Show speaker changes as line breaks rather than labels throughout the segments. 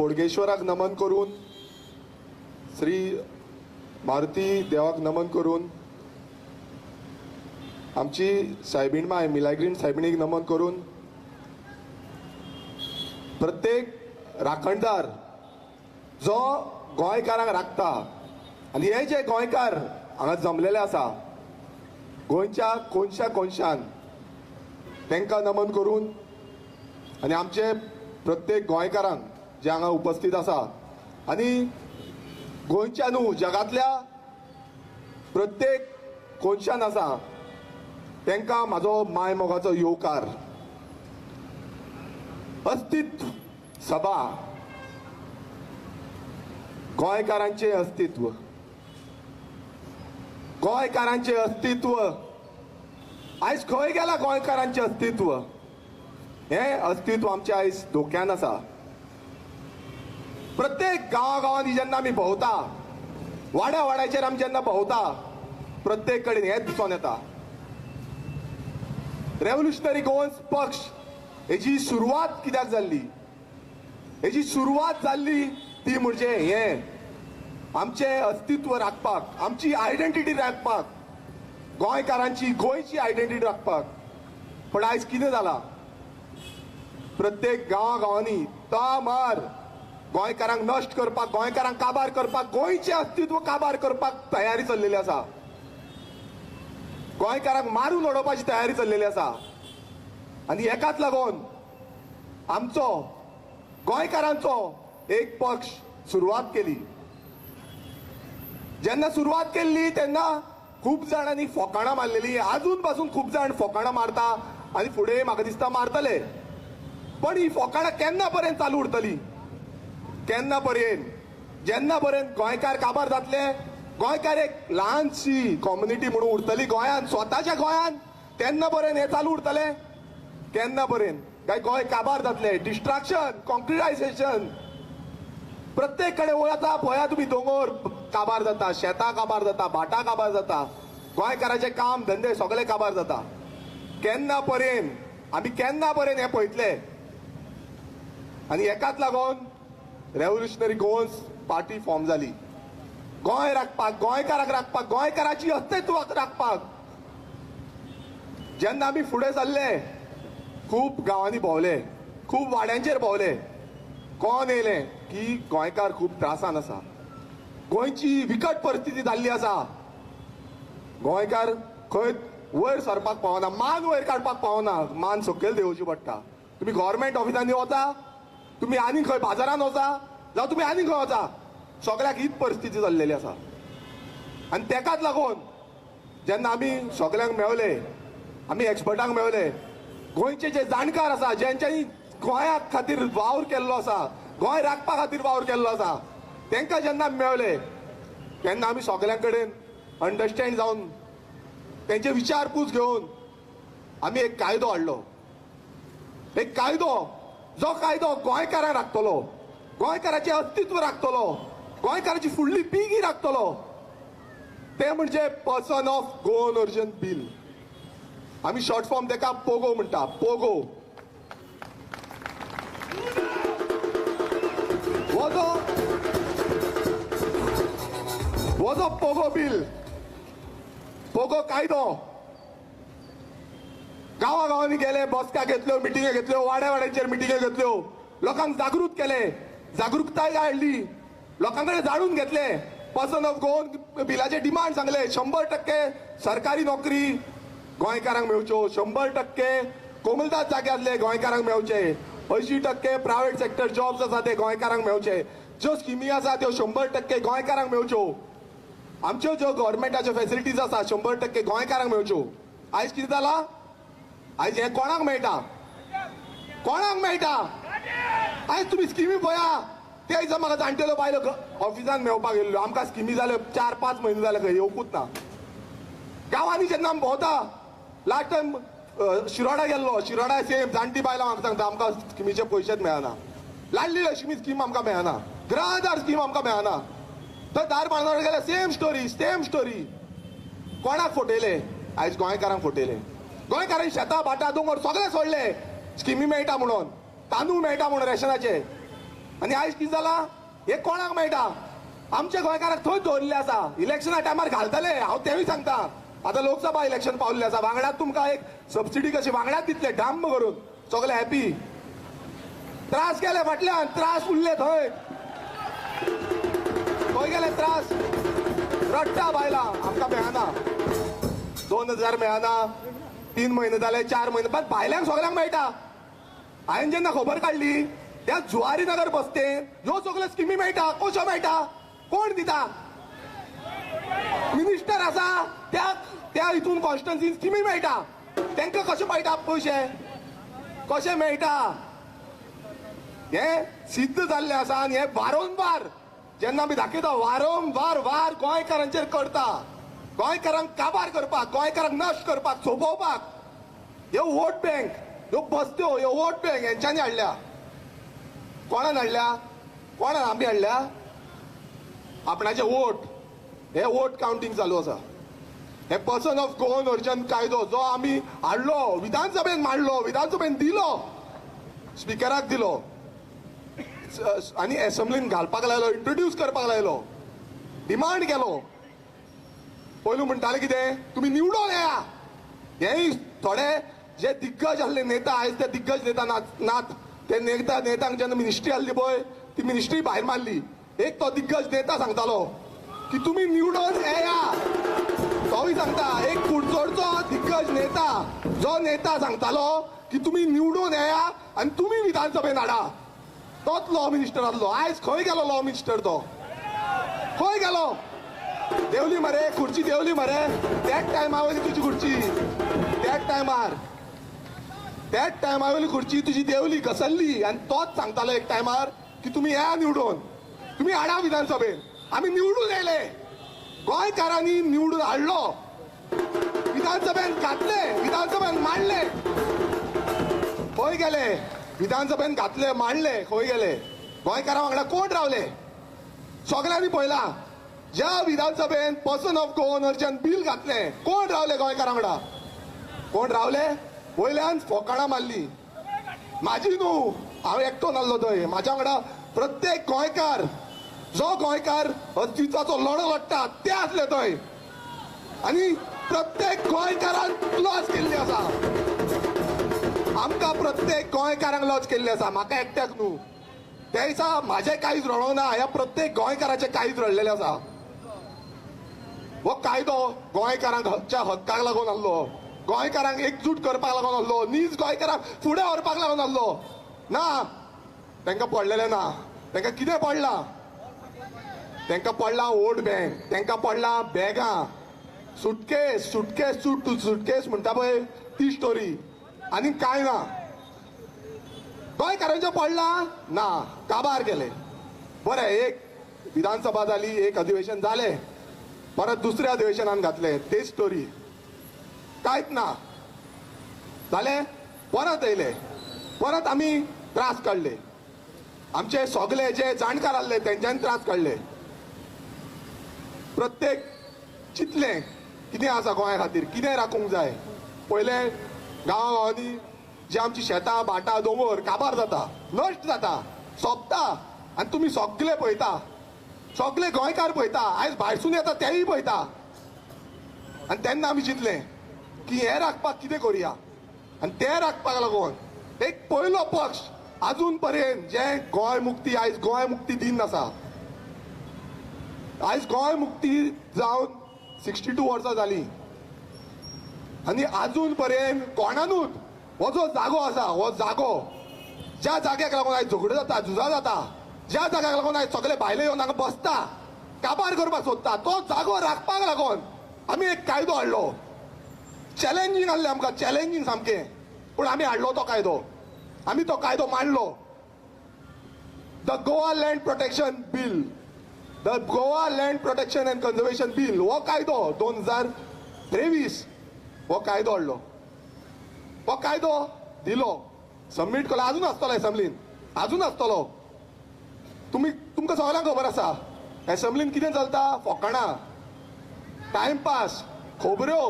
बोडगेश्वराक नमन करून, श्री मारुती देवाक नमन करून, आमची सायबीण माय मिलाग्रीन सायबिणीक नमन करून, प्रत्येक राखणदार जो गोंयकारांक राखता आनी हे जे गोंयकार हांगा जमलेले आसा गोंयच्या कोनशा कोनशान तांकां नमन करून आनी आमचे प्रत्येक गोंयकारांक जे हांगा उपस्थित आसा आनी गोंयच्या न्हू जगांतल्या प्रत्येक कोनशान आसा तांकां म्हाजो माय मोगाचो येवकार. अस्तित्व सभा गोंयकारांचे अस्तित्व, गोंयकारांचे अस्तित्व आयज खंय गेला गोंयकारांचे अस्तित्व. हे अस्तित्व आमचे आयज धोक्यान आसा. प्रत्येक गांवांनी जेन्ना आमी भोंवता, वाड्या वाड्याचेर आमी जेन्ना भोंवता, प्रत्येक कडेन हेच दिसून येता. रेव्होल्युशनरी गोवन्स पक्ष हेची सुरवात कित्याक जाल्ली? हेची सुरवात जाल्ली ती म्हणजे हे आमचे अस्तित्व राखपाक, आमची आयडेंटिटी राखपाक, गोंयकारांची गोंयची आयडेंटिटी राखपाक. पण आयज कितें जाला? प्रत्येक गांवांनी तमार गोंयकारांक नश्ट करपाक, गोंयकारांक काबार करपाक, गोंयचें अस्तित्व काबार करपाक तयारी चल्लेली आसा. गोंयकारांक मारून उडोवपाची तयारी चल्लेली आसा. आनी हेकाच लागून आमचो गोंयकारांचो एक पक्ष सुरवात केली. जेन्ना सुरवात केल्ली तेन्ना खूब जाणांनी फोकाणां मारलेली. आजून पासून खूब जाण फोकाणां मारता आनी फुडें म्हाका दिसता मारतले. पण ही फोकाणां केन्ना पर्यंत चालू उरतली? केन्ना पर्यंत? जेन्ना पर्यंत गोंयकार काबार जातले, गोंयकार एक ल्हानशी कम्युनिटी म्हणून उरतली गोंयांत, स्वताच्या गोंयांत, तेन्ना पर्यंत हे चालू उरतले? केन्ना पर्यंत? काय गोंय काबार जातले? डिस्ट्रक्शन, कॉन्क्रिटायझेशन, प्रत्येक कडेन वळता पळया तुमी दोंगर काबार जाता, शेतां काबार जाता, भाटां काबार जाता, गोंयकाराचे काम धंदे सगळे काबार जाता. केन्ना पर्यंत? आमी केन्ना पर्यंत हे पळयतले? आनी हेकाच लागून रेव्होल्युशनरी गोवन्स पार्टी फॉर्म जाली. गोंय राखपाक, गोंयकाराक राखपाक, गोंयकाराची अस्तित्वाक राखपाक. जेन्ना आमी फुडें सरले, खूब गांवांनी भोंवले, खूब वाड्यांचेर भोंवले, कोण येयले की गोंयकार खूब त्रासान आसा, गोंयची विकट परिस्थिती जाल्ली आसा, गोंयकार खंय वयर सरपाक पावना, मान वयर काडपाक पावना, मान सकयल देंवोवची पडटा. तुमी गव्हर्मेंट ऑफिसांनी वचा, तुमी आनी खंय बाजारान वचा, जावं तुमी आनी खंय वचा, सगळ्याक हीच परिस्थिती जाल्लेली आसा. आनी तेकाच लागून जेन्ना आमी सगळ्यांक मेळले, आमी एक्सपर्टांक मेळले, गोंयचे जे जाणकार आसा, ज्यांच्यांनी गोंया खातीर वावर केल्लो आसा, गोंय राखपा खातीर वावर केल्लो आसा, तांकां जेन्ना मेळले तेन्ना आमी सगळ्यां कडेन अंडरस्टँड जावन तेंचे विचारपूस घेवन आमी एक कायदो हाडलो. एक कायदो, जो कायदो गोंयकारांक राखतलो, गोंयकाराचें अस्तित्व राखतलो, गोंयकाराची फुडली पिळगी राखतलो, ते म्हणजे person of Goan origin bill. आमी शॉर्ट फॉर्म तेका पोगो म्हणटा. पोगो हो जो पोगो बील, पोगो कायदो गांवांनी गेले, बसका घेतल्यो, मिटिंगे घेतल्यो, वाड्या वाड्यांचेर मिटिंगे घेतल्यो, लोकांक जागृत केले, जागृताय हाडली, लोकां कडेन जाणून घेतले. पर्सन ऑफ गोवन बिलाचे डिमांड सांगले. 100% सरकारी नोकरी गोंयकारांक मेळच्यो, 100% कोमलदास जाग्यांतले गोंयकारांक मेळचे, 80% प्रायव्हेट सेक्टर जॉब्स आसा ते गोंयकारांक मेळचे, ज्यो स्किमी आसा त्यो 100% गोंयकारांक मेळच्यो, आमच्यो ज्यो गव्हर्मेंटाच्यो फॅसिलिटीज आसा 100% गोंयकारांक मेळच्यो. आयज कितें जाला? आयज हे कोणाक मेळटा? कोणाक मेळटा? आयज तुमी स्किमी पळया. ते आयज म्हाका जाणटेलो बायलो ऑफिसान मेळपाक गेल्ल्यो, आमकां स्किमी जाल्यो 4-5 म्हयने जाले खंय येवकूच ना. गांवांनी जेन्ना आमी भोंवता, लास्ट टायम शिरोडा गेल्लो, शिरोडा सेम जाणटी बायलां म्हाका सांगता आमकां स्किमीचे पयशेच मेळना, लाडली लक्ष्मी स्कीम आमकां मेळना, ग्रहआधार स्कीम आमकां मेळना. थंय दार बांदोड गेले सेम स्टोरी. कोणाक फटयले? आयज गोंयकारांक फटयले. गोंयकारांनी शेतां भाटां दोंगर सगळे सोडले स्किमी मेळटा म्हणून, तांदूळ मेळटा म्हणून रेशनाचे. आनी आयज कितें जालां हे कोणाक मेळटा आमच्या गोंयकाराक थंय दवरले आसा इलेक्शना टायमार घालतले हांव तेवूय सांगता आतां लोकसभा इलेक्शन पावल्लें आसा वांगडाच तुमकां एक सबसिडी कशी वांगडाच दितले डांब करून सगळे हॅपी त्रास गेले फाटल्यान त्रास उरले थंय खंय गेले त्रास रडटा बायलां आमकां मेळना 2000 मेळना 3 म्हयने जाले 4 म्हयने पण भायल्यांक सगळ्यांक मेळटा हांवें जेन्ना खबर काडली त्या जुवारी नगर बसतेन ह्यो सगळ्यो स्किमी मेळटा कश्यो मेळटा कोण दिता मिनिस्टर आसा त्या हितून कॉन्स्टिट्युन्सीन स्किमी मेळटा तांकां कशे मेळटा पयशे कशे मेळटा हे सिद्ध जाल्ले आसा आनी हे वारंवार जेन्ना आमी दाखयता वारंवार गोंयकारांचेर करता गोंयकारांक काबार करपाक गोंयकारांक नश्ट करपाक सोंपोवपाक ह्यो वोट बँक ह्यो बस्त्यो ह्यो वोट बँक हेंच्यांनी हाडल्या कोणान हाडल्या कोणान आमी हाडल्या आपणाचे वोट हे वोट काउंटिंग चालू आसा हे पर्सन ऑफ गोवन ओरिजिन कायदो जो आमी हाडलो विधानसभेन मांडलो विधानसभेन दिलो स्पिकराक दिलो आनी एसेंब्लीन घालपाक लायलो इंट्रोड्यूस करपाक लायलो डिमांड केलो पयलू म्हणटाले कितें तुमी निवडून येया हेय थोडे जे दिग्गज आसले नेता आयज ते दिग्गज नेता नात ते नेत्यांक जेन्ना मिनिस्ट्री आसली पळय ती मिनिस्ट्री भायर मारली एक तो दिग्गज नेता सांगतालो की तुमी निवडून येया तोय सांगता एक कुडचोडचो दिग्गज नेता जो नेता सांगतालो की तुमी निवडून येया आनी तुमी विधानसभेन हाडा तोच लॉ मिनिस्टर आसलो आयज खंय गेलो लॉ मिनिस्टर तो खंय गेलो देवली मरे खुर्ची देवली मरे त्याच टायमा वयली तुजी खुर्ची त्याच टायमा वयली खुर्ची तुजी देवली घसरली आनी तोच सांगतालो एक टायमार की तुमी येया निवडून तुमी हाडा विधानसभेन आमी निवडून येयले गोंयकारांनी निवडून हाडलो विधानसभेन घातले विधानसभेन मांडले खंय गेले विधानसभेन घातले मांडले खंय गेले गोंयकारां वांगडा कोण रावले सगळ्यांनी पळयला ज्या विधानसभेन person of Goan origin bill घातले कोण रावले गोंयकारां वांगडा कोण रावले वयल्यान फोकाणां मारली म्हाजी न्हू हांव एकटो नासलो थंय म्हाज्या वांगडा प्रत्येक गोंयकार जो गोंयकार अस्तित्वाचो लढो लडटा ते आसले थंय आनी प्रत्येक गोंयकारान लॉस केल्ली आसा आमकां प्रत्येक गोंयकारांक लॉस केल्ली आसा म्हाका एकट्याक न्हू त्या दिसा म्हाजें कांयच रडोंक ना ह्या प्रत्येक गोंयकाराचें कांयच रडलेलें आसा हो कायदो गोंयकारांच्या हक्काक लागून आहलो गोंयकारांक एकजूट करपाक लागून आहलो नीज गोंयकारांक फुडें व्हरपाक लागून आहलो ना तांकां पडलेलें ना तांकां कितें पडलां तांकां पडलां वोट बँक तांकां पडलां बॅगां सुटकेस सुटकेस म्हणटा पळय ती स्टोरी आनी कांय ना गोंयकारांचें पडलां ना काबार केले बरें एक विधानसभा जाली एक अधिवेशन जालें परत दुसऱ्या अधिवेशनान घातले ते स्टोरी कांयच ना जालें परत येयले परत आमी त्रास काडले आमचे सगळे जे जाणकार आसले तेंच्यांनी त्रास काडले प्रत्येक चिंतलें कितें आसा गोंया खातीर कितें राखूंक जाय पयले गांवांनी जे आमची शेतां भाटां दोंगर काबार जाता नश्ट जाता सोंपता आनी तुमी सगळे पळयता सगळे गोंयकार पळयता आयज भायरसून येता तेय पळयता आनी तेन्ना आमी चिंतलें की हें राखपाक कितें करुया आनी तें राखपाक लागून एक पयलो पक्ष आजून पर्यंत जे गोंय मुक्ती आयज गोंय मुक्ती दिन आसा आयज गोंय मुक्ती जावन 62 वर्सां जालीं आनी आजून पर्यंत कोणानूच हो जो जागो आसा हो जागो ज्या जाग्याक लागून आयज झगडो जाता झुजा जाता ज्या जाग्याक लागून आयज सगळे भायले येवन हांगा बसता काबार करपाक सोदता तो जागो राखपाक लागून आमी एक कायदो हाडलो चॅलेंजींग आहलें आमकां चॅलेंजींग सामकें पूण आमी हाडलो तो कायदो आमी तो कायदो मांडलो the Goa land protection bill the Goa land protection and conservation bill हो कायदो 2023 हो कायदो हाडलो हो कायदो दिलो सबमीट केलो अजून आसतलो एसेंब्लीन अजून आसतलो तुमकां सगळ्यांक खबर आसा एसेंब्लीन कितें चलता फकाणां टायमपास खोबऱ्यो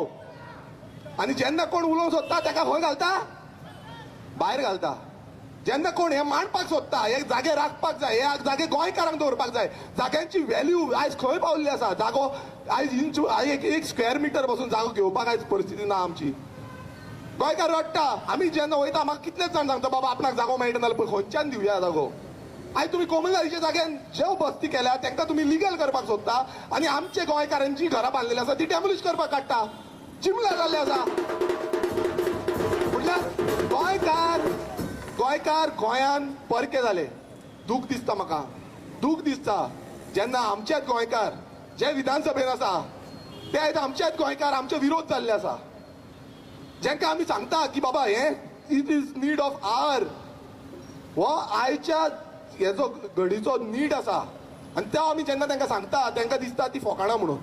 आनी जेन्ना कोण उलोवंक सोदता ताका खंय घालता भायर घालता जेन्ना कोण हे मांडपाक सोदता, हे जागे राखपाक जाय, हे जागे गोंयकारांक दवरपाक जाय, जाग्यांची व्हॅल्यू आयज खंय पावल्ली आसा. जागो आयज एक स्क्वेअर मिटर पासून जागो घेवपाक आयज परिस्थिती ना आमची. गोंयकार रडटा. आमी जेन्ना वयता म्हाका कितलेच जाण सांगता बाबा आपणाक जागो मेळटा नाल्यार पळय खंयच्यान दिवया जागो. आयज तुम्ही कोमलदारीच्या जाग्यान ज्यो बस्ती केल्या तांकां तुम्ही लिगल करपाक सोदता आनी आमचे गोंयकारांची घरां बांदलेली आसा ती डॅमोलिश करपाक काडटा. चिमला जाल्ले आसा. म्हटल्यार गोंयकार गोंयान परके जाले. दूख दिसता म्हाका, दूख दिसता जेन्ना आमचेच गोंयकार जे विधानसभेन आसा ते आयज आमचेच गोंयकार आमचे विरोध जाल्ले आसा. जेंकां आमी सांगता की बाबा हे इट इज नीड ऑफ आवर, हो आयच्या हेजो घडीचो नीड आसा आनी तो आमी जेन्ना तांकां सांगता तांकां दिसता ती फोकाणां म्हणून.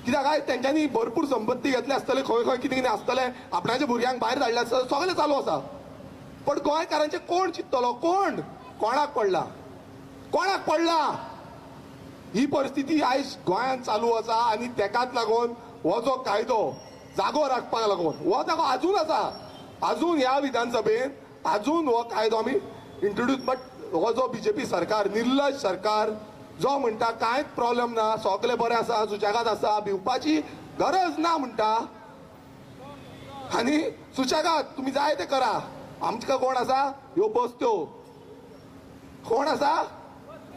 कित्याक आयज तेंच्यांनी भरपूर संपत्ती घेतले आसतले, खंय खंय कितें कितें आसतलें, आपणाच्या भुरग्यांक भायर धाडले आसतले, सगळें चालू आसा. पण गोंयकारांचे कोण चिंततलो? कोण? कोणाक पडला? कोणाक पडला? ही परिस्थिती आयज गोंयांत चालू आसा आनी तेकाच लागून हो जो कायदो जागो राखपाक लागून हो जागो आजून आसा. आजून ह्या विधानसभेन आजून हो कायदो आमी इंट्रोड्यूस. बट हो जो बीजेपी सरकार, निर्लज सरकार जो म्हणटा कांयच प्रॉब्लेम ना, सगळें बरें आसा, सुशेगाद आसा, भिवपाची गरज ना म्हणटा आनी सुशेगाद तुमी जाय ते करा. आमकां कोण आसा? ह्यो बस्त्यो. कोण आसा?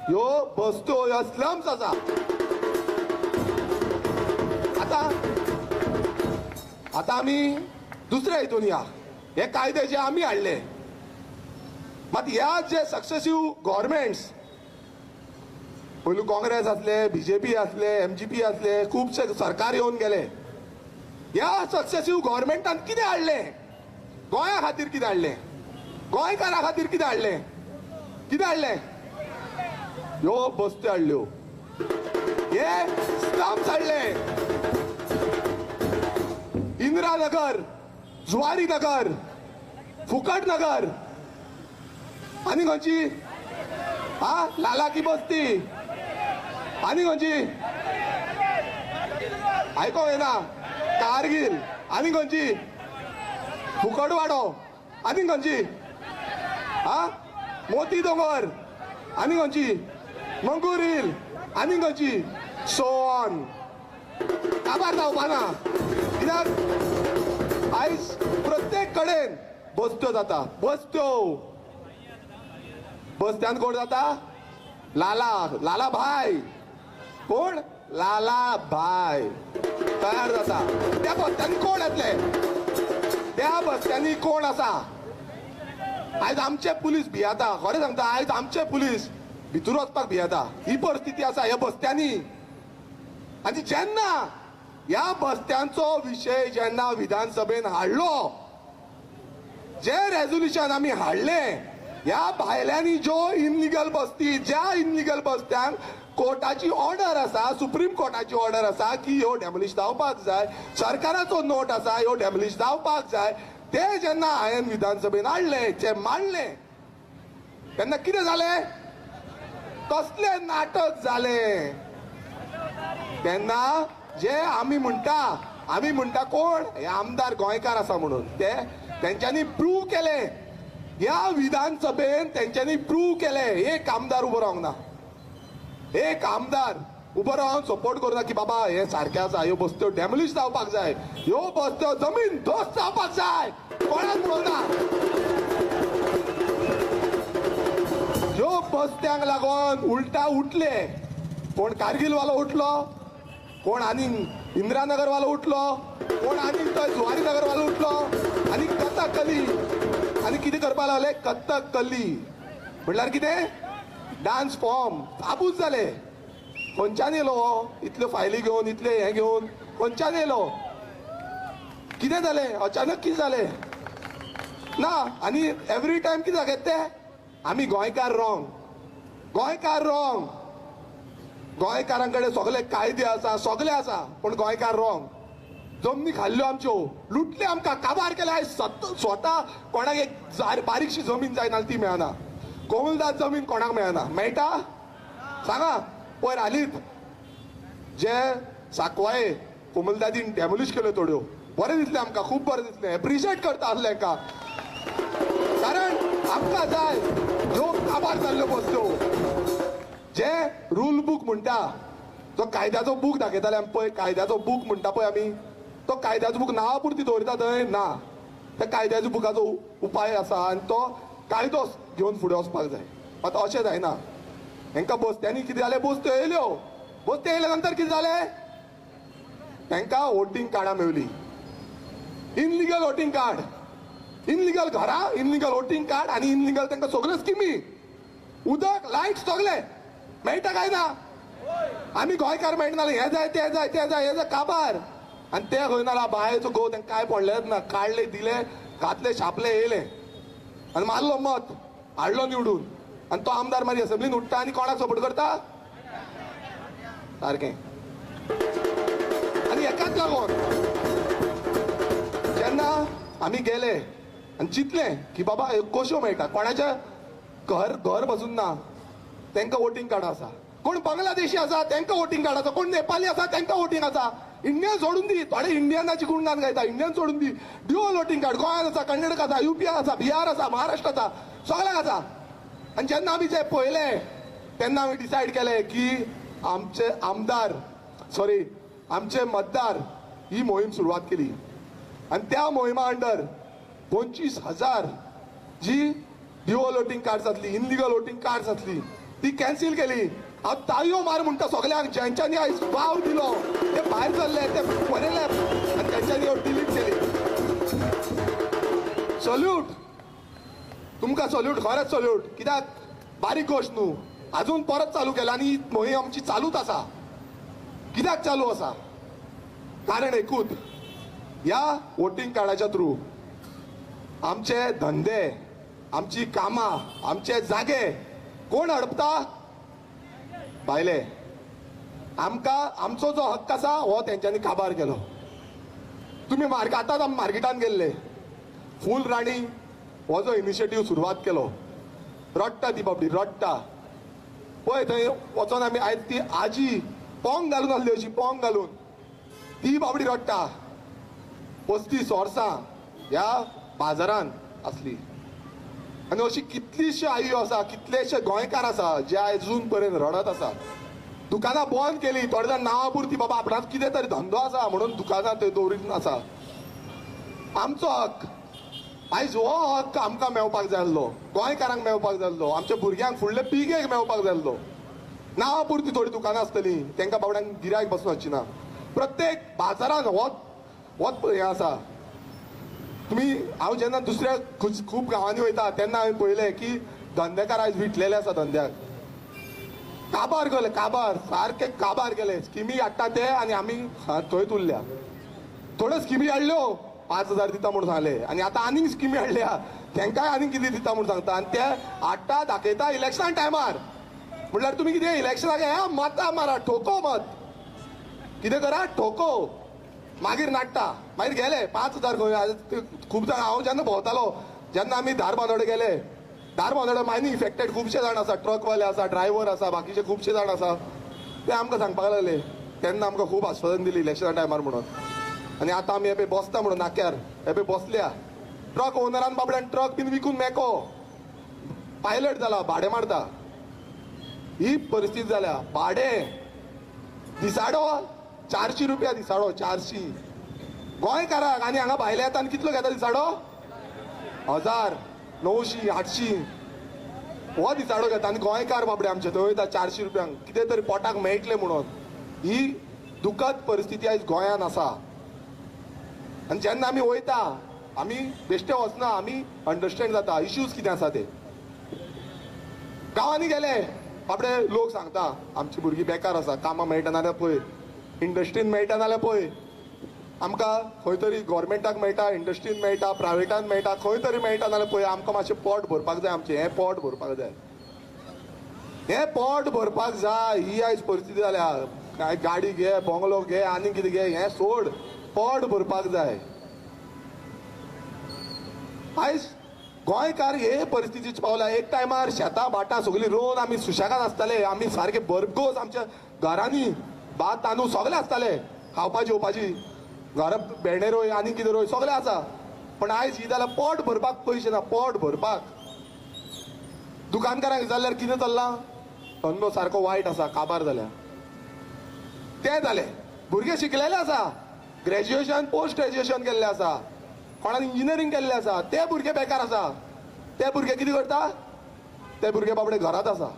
ह्यो बस्त्यो, ह्यो स्लम्स आसा. आता आमी दुसऱ्या हितून या. हे कायदे जे आमी हाडले, मात ह्या जे सक्सेसिव्ह गव्हर्मेंट्स, पयलू काँग्रेस आसले, बीजेपी आसले, एमजीपी आसले, खुबशे सरकार येवन गेले. ह्या सक्सेसिव्ह गव्हर्मेंटान कितें हाडले? गोंया खातीर कितें हाडले? गोंयकारा खातीर कितें हाडले? कितें हाडले? ह्यो बस्त्यो हाडल्यो, हे स्लम्स हाडले. इंदिरानगर, जुवारी नगर, फुकट नगर आनी खंयची? लाला की बस्ती आनी खंयची? आयको येना. कारगिल आनी खंयची? फुकट वाडो आनी खंयची? मोती दोंगर आनी खंयची? मंगूर हिल आनी खंयची? So on. काबार जावपाना. कित्याक आयज प्रत्येक कडेन बस्त्यो जाता. बस्त्यान कोण जाता? लाला भाई. कोण? लाला भाई तयार जाता. त्या बस्त्यांनी कोण येतले? त्या बस्त्यांनी कोण आसा? आयज आमचे पुलीस भियाता. खरें सांगता, आयज आमचे पुलीस भितर वचपाक भियाता. ही परिस्थिती आसा ह्या बस्त्यांनी. आनी जेन्ना ह्या बस्त्यांचो विशय जेन्ना विधानसभेन हाडलो, जे रेझोल्युशन आमी हाडले, ह्या भायल्यांनी ज्यो इनलिगल बस्ती, ज्या इनलिगल बस्त्यांक कोर्टाची ऑर्डर आसा, सुप्रीम कोर्टाची ऑर्डर आसा की ह्यो डॅमोलिश जावपाक जाय, सरकाराचो नोट आसा ह्यो डॅमोलिश जावपाक जाय, ते जेन्ना हांवें विधानसभेन हाडले, जे मांडले, तेन्ना कितें जालें? कसले नाटक जाले. तेन्ना जे आमी म्हणटा कोण? हे आमदार गोंयकार आसा म्हणून तेंच्यांनी प्रूव्ह केले. ह्या विधानसभेन तेंच्यांनी प्रूव्ह केले. एक आमदार उबो रावंक ना. एक आमदार उबो रावन सपोर्ट करना की बाबा हे सारकें आसा, ह्यो बस्त्यो डॅमोलिश जावपाक जाय, ह्यो बस्त्यो जमीन दोस्त जावपाक जाय. कोणाक म्हणना. ह्यो बस्त्यांक लागून उलटा उठले. कोण कारगिल वालो उठलो, कोण आनी इंदिरानगर वालो उठलो, कोण आनी जुवारी नगर वालो उठलो आनी कथकली आनी कितें करपाक लागले? कथकली म्हटल्यार कितें? डान्स फॉर्म आबूज जाले. खंयच्यान येयलो हो? इतल्यो फायली घेवन, इतले हे घेवन खंयच्यान येयलो? कितें जालें? अचानक कितें जालें? ना. आनी एवरी टायम कितें जागे ते आमी गोंयकार रॉंग, गोंयकार रॉंग. गोंयकारां कडेन सगळे कायदे आसा, सगळे आसा, पण गोंयकार रॉंग. जमनी खाल्ल्यो आमच्यो, लुटले आमकां, काबार केले. आयज स्वता कोणाक एक बारीकशी जमीन जाय नाल्यार ती मेळना. कोमलदाद जमीन कोणाक मेळना? मेळटा? सांगा. पयर हालींच जे साकवाळे कोमलदादीन डॅमोलिश केल्यो थोड्यो, बरें दिसलें आमकां, खूब बरें दिसलें. एप्रिशिएट करता आसलें हाका. कारण आमकां जाय ह्यो काबार जाल्ल्यो वस्तू जे रूल बूक म्हणटा जो कायद्याचो बूक दाखयताले आमी पळय कायद्याचो बूक म्हणटा पळय आमी तो कायद्याचो बूक नांवा पुरती दवरता थंय ना त्या कायद्याच्या बुकाचो उपाय आसा आनी तो कायदो घेवन फुडें वचपाक जाय आतां अशें जायना हांकां बसत्यांनी कितें जालें बसत्यो येयल्यो बसत्यो येयल्या नंतर कितें जालें तांकां वोटींग कार्डां मेळ्ळी इनलिगल वोटींग कार्ड इनलिगल घरां इनलिगल वोटींग कार्ड आनी इनलिगल तांकां सगळ्यो स्किमी उदक लायट सगळें मेळटा काय ना आमी गोंयकार मेळटनाले हें जाय तें जाय तें जाय हें जाय काबार आनी ते खंय ना बायेचो घोव तांकां काय पडलेच ना काडले दिले घातले छापले येयले आनी मारलो मत हाडलो निवडून आनी तो आमदार मारी असेंब्लीन उठ्ठा आनी कोणाक सपोर्ट करता सारकें आनी हेकाच लागून जेन्ना आमी गेले आनी चिंतलें की बाबा कश्यो मेळटा कोणाच्या घर बसून ना तांकां वोटींग कार्ड आसा कोण बांगलादेशी आसा तांकां वोटींग कार्ड आसा कोण नेपाली आसा तांकां वोटींग आसा इंडियन सोडून दी थोडे इंडियनाची गुणगान गायता इंडियन सोडून दी ड्युअल वोटींग कार्ड गोंयांत आसा कर्नाटक आसा युपी आसा बिहार आसा महाराष्ट्र आसा सगळ्याक आसा आनी जेन्ना आमी जे पळयलें तेन्ना आमी डिसायड केलें की आमचे आमदार सॉरी आमचे मतदार ही मोहीम सुरवात केली आनी त्या मोहिमा अंडर 25,000 जी ड्युअल वोटींग कार्ड्स आसली इनलिगल वोटींग कार्ड्स आसली ती कॅन्सील केली हांव ताळयो मार म्हणटा सगळ्यांक ज्यांच्यांनी आयज वाव दिलो ते भायर सरले ते बरयले आनी तेंच्यांनी ह्यो डिलीट केली सल्यूट तुमकां सल्यूट खरेंच सल्यूट कित्याक बारीक गोश्ट न्हू अजून परत चालू केला आनी ही मोहीम आमची चालूच आसा कित्याक चालू आसा कारण एकूच ह्या वोटींग कार्डाच्या थ्रू आमचे धंदे आमची कामां आमचे जागे कोण हडपता भायले आमकां आमचो जो हक्क आसा हो तेंच्यांनी काबार केलो तुमी आतांच आमी मार्केटान गेल्ले फूल राणी हो जो इनिशिएटीव सुरवात केलो रडटा ती बाबडी रडटा पळय थंय वचोन आमी आयज ती आजी पोंग घालून आसली अशी पोंग घालून ती बाबडी रडटा 35 वर्सां ह्या बाजारान आसली आनी अशी कितलीश्यो आयो आसा कितलेशे गोंयकार आसा जे अजून पर्यंत रडत आसा दुकानां बंद केली थोडे जाण नांवा पुरती बाबा आपणाक कितें तरी धंदो आसा म्हणून दुकानां थंय दवरीत आसा आमचो हक आयज हो हक्क आमकां मेळपाक जाय आसलो गोंयकारांक मेळपाक जाय आसलो आमच्या भुरग्यांक फुडले पिळगेक मेळपाक जाय आसलो नांवा पुरती थोडी दुकानां आसतलीं तांकां बाबड्यांक गिरायक बसून वचची ना प्रत्येक बाजारान होच हें आसा तुमी हांव जेन्ना दुसऱ्या खूब गांवांनी वयता तेन्ना हांवें पळयलें की धंदेकार आयज विटलेले आसा धंद्याक काबार केले काबार सारके काबार केले स्किमी हाडटा ते आनी आमी थंयच उरल्या थोड्यो स्किमी हाडल्यो 5,000 दिता म्हणून सांगले आनी आतां आनीक स्किमी हाडल्या तांकांय आनीक कितें दिता म्हणून सांगता आनी ते हाडटा दाखयता इलेक्शना टायमार म्हणल्यार तुमी कितें इलेक्शनाक हे मतां मारा ठोको मत कितें करा ठोको मागीर नाडटा मागीर गेले 5,000 खंय खूब जाण हांव जेन्ना भोंवतालो जेन्ना आमी धारबांदोडे गेले धारबांदोडे मायनींग इफेक्टेड खुबशे जाण आसा ट्रकवाले आसा ड्रायव्हर आसा बाकीचे खुबशे जाण आसा ते आमकां सांगपाक लागले तेन्ना आमकां खूब आश्वासन दिली इलेक्शना टायमार म्हणून आनी आतां आमी हे बसता म्हणून नाक्यार हे बसल्या ट्रक ओनरान बाबड्यान ट्रक बीन विकून मेको पायलट जाला भाडें मारता ही परिस्थिती जाल्या भाडें दिसाडो 400 रुपया दिसाडो 400 गोंयकाराक आनी हांगा भायले येता आनी कितलो घेता दिसाडो 1000 900 800 हो दिसाडो घेता आनी गोंयकार बाबडे आमचे थंय वयता 400 रुपयांक कितें तरी पोटाक मेळटलें म्हणून ही दुखद परिस्थिती आयज गोंयान आसा आनी जेन्ना आमी वयता आमी बेश्टे वचना आमी अंडरस्टँड जाता इश्यूज कितें आसा ते गांवांनी गेले बाबडे लोक सांगता आमची भुरगीं बेकार आसा कामां मेळटा नाल्यार पळय इंडस्ट्रीन मेळटा नाल्यार पळय आमकां खंय तरी गव्हर्मेंटाक मेळटा इंडस्ट्रीन मेळटा प्रायवेटान मेळटा खंय तरी मेळटा नाल्यार पळय आमकां मातशें पोट भरपाक जाय आमचें हें पोट भरपाक जाय हें पोट भरपाक जाय ही आयज परिस्थिती जाल्या काय गाडी घे बंगलो घे आनी कितें घे हें सोड पोट भरपाक जाय आयज गोंयकार हे परिस्थितीच पावल्या एक टायमार शेतां भाटां सगळीं रोवन आमी सुशेगाद आसताले आमी सारके भरघोस आमच्या घरांनी भात तांदूळ सगळे आसताले खावपाची जेवपाची घरा भेंडे रोय आनी कितें रोय सगळें आसा पण आयज ही जाल्यार पोट भरपाक पयशे ना पोट भरपाक दुकानकारांक विचारल्यार कितें चल्लां? धंदो सारको वायट आसा, काबार जाल्या. तें जालें. भुरगे शिकलेले आसा, ग्रॅज्युएशन पोस्ट ग्रॅज्युएशन केल्लें आसा, कोणान इंजिनियरींग केल्लें आसा, ते भुरगे बेकार आसा. ते भुरगे कितें करता? ते भुरगे बाबडे घरात आसा.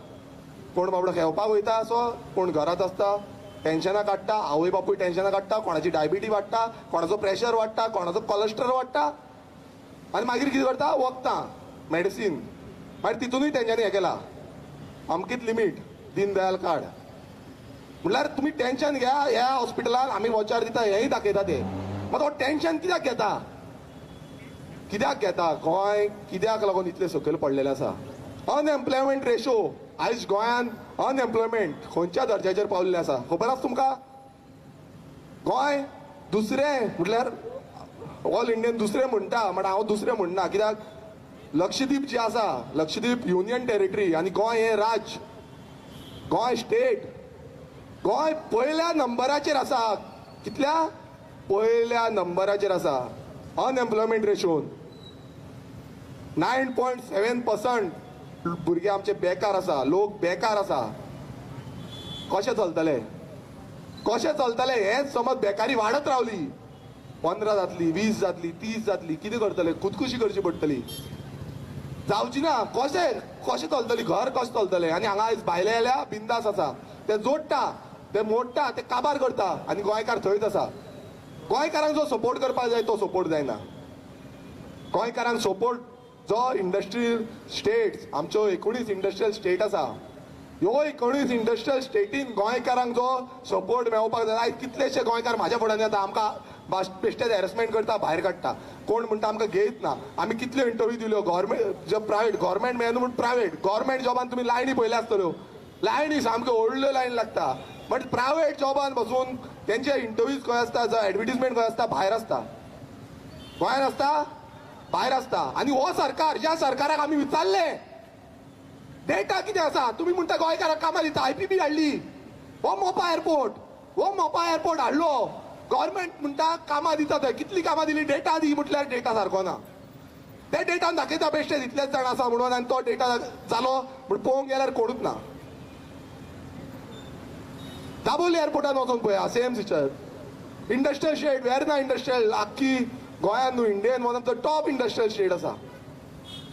कोण बाबडो खेळपाक वयता असो, कोण घरात आसता, टेन्शनां काडटा, आवय बापूय टेन्शनां काडटा, कोणाची डायबिटीज वाडटा, कोणाचो प्रेशर वाडटा, कोणाचो कोलेस्ट्रॉल वाडटा. आनी मागीर कितें करता? वखदां, मेडिसीन. मागीर तितूनय तेंच्यांनी हें केलां, अमकीत लिमीट, दीन दयाल कार्ड. म्हणल्यार तुमी टेन्शन घ्या, ह्या हॉस्पिटलान आमी वचार दिता, हेंय दाखयता ते. मात हो टेन्शन कित्याक घेता? कित्याक घेता? गोंय कित्याक लागून इतलें सकयल पडलेलें आसा? अनएम्प्लॉयमेंट रेशो आयज गोंयान अनएम्प्लॉयमेंट खंयच्या दर्जाचेर पावल्लें आसा खबर आसा तुमकां? गोंय दुसरें म्हटल्यार ऑल इंडियन दुसरें म्हणटा, बट हांव दुसरें म्हणना. कित्याक लक्षद्वीप जे आसा, लक्षद्वीप युनियन टेरिटरी आनी गोंय हें राज्य, गोंय स्टेट. गोंय पयल्या नंबराचेर आसा. कितल्या? पयल्या नंबराचेर आसा अनएम्प्लॉयमेंट रेशोन. 9.7% भुरगे आमचे बेकार आसा, लोक बेकार आसा. कशें चलतलें? कशें चलतलें? हेंच समज बेकारी वाडत रावली, 15 जातली, 20 जातली, 30 जातली, कितें करतले? खुदकुशी करची पडटली. जावची ना. कशें कशें चलतली? घर कशें चलतलें? आनी हांगा आयज भायले येल्या बिंदास आसा, ते जोडटा, ते मोडटा, ते काबार करता, आनी गोंयकार थंयच आसा. गोंयकारांक जो सपोर्ट करपाक जाय तो सपोर्ट जायना. गोंयकारांक सपोर्ट जो इंडस्ट्रियल स्टेट्स, आमच्यो 19 इंडस्ट्रियल स्टेट आसा, ह्यो 19 इंडस्ट्रियल स्टेटीन गोंयकारांक जो सपोर्ट मेळपाक जाय. आयज कितलेशे गोंयकार म्हाज्या फुड्यान येता, आमकां बेश्टेच हॅरेसमेंट करता, भायर काडटा. कोण म्हणटा आमकां घेयत ना. आमी कितल्यो इंटरव्यू दिल्यो, गव्हर्मेंट जो प्रायवेट, गव्हर्मेंट मेळना म्हूण प्रायवेट. गव्हर्मेंट जॉबान तुमी लायनी पयल्या आसतल्यो, लायनी सामक्यो व्हडल्यो लायनी लागता. बट प्रायवेट जॉबान बसून तेंचे इंटरव्यूज खंय आसता, जो एडवर्टिजमेंट खंय आसता, भायर आसता. गोंयान आसता, भायर आसता. आनी हो सरकार, ज्या सरकाराक आमी विचारले डेटा कितें आसा, तुमी म्हणटा गोंयकाराक कामां दिता. IPP हाडली, हो मोपा एअरपोर्ट, हो मोपा एअरपोर्ट हाडलो. गव्हर्मेंट म्हणटा कामां दिता. थंय कितली कामां दिली? डेटा दी म्हटल्यार डेटा सारको ना. ते डेटान दाखयता बेश्टे इतलेच जाण आसा म्हणून, आनी तो डेटा जालो म्हूण पळोवंक गेल्यार कोणूच ना. दाबोली एअरपोर्टान वचून पळया, सेम सिचर. इंडस्ट्रियल स्टेट, वेर ना इंडस्ट्रियल, आख्खी गोंयान न्हू, Indian one of the top industrial state आसा.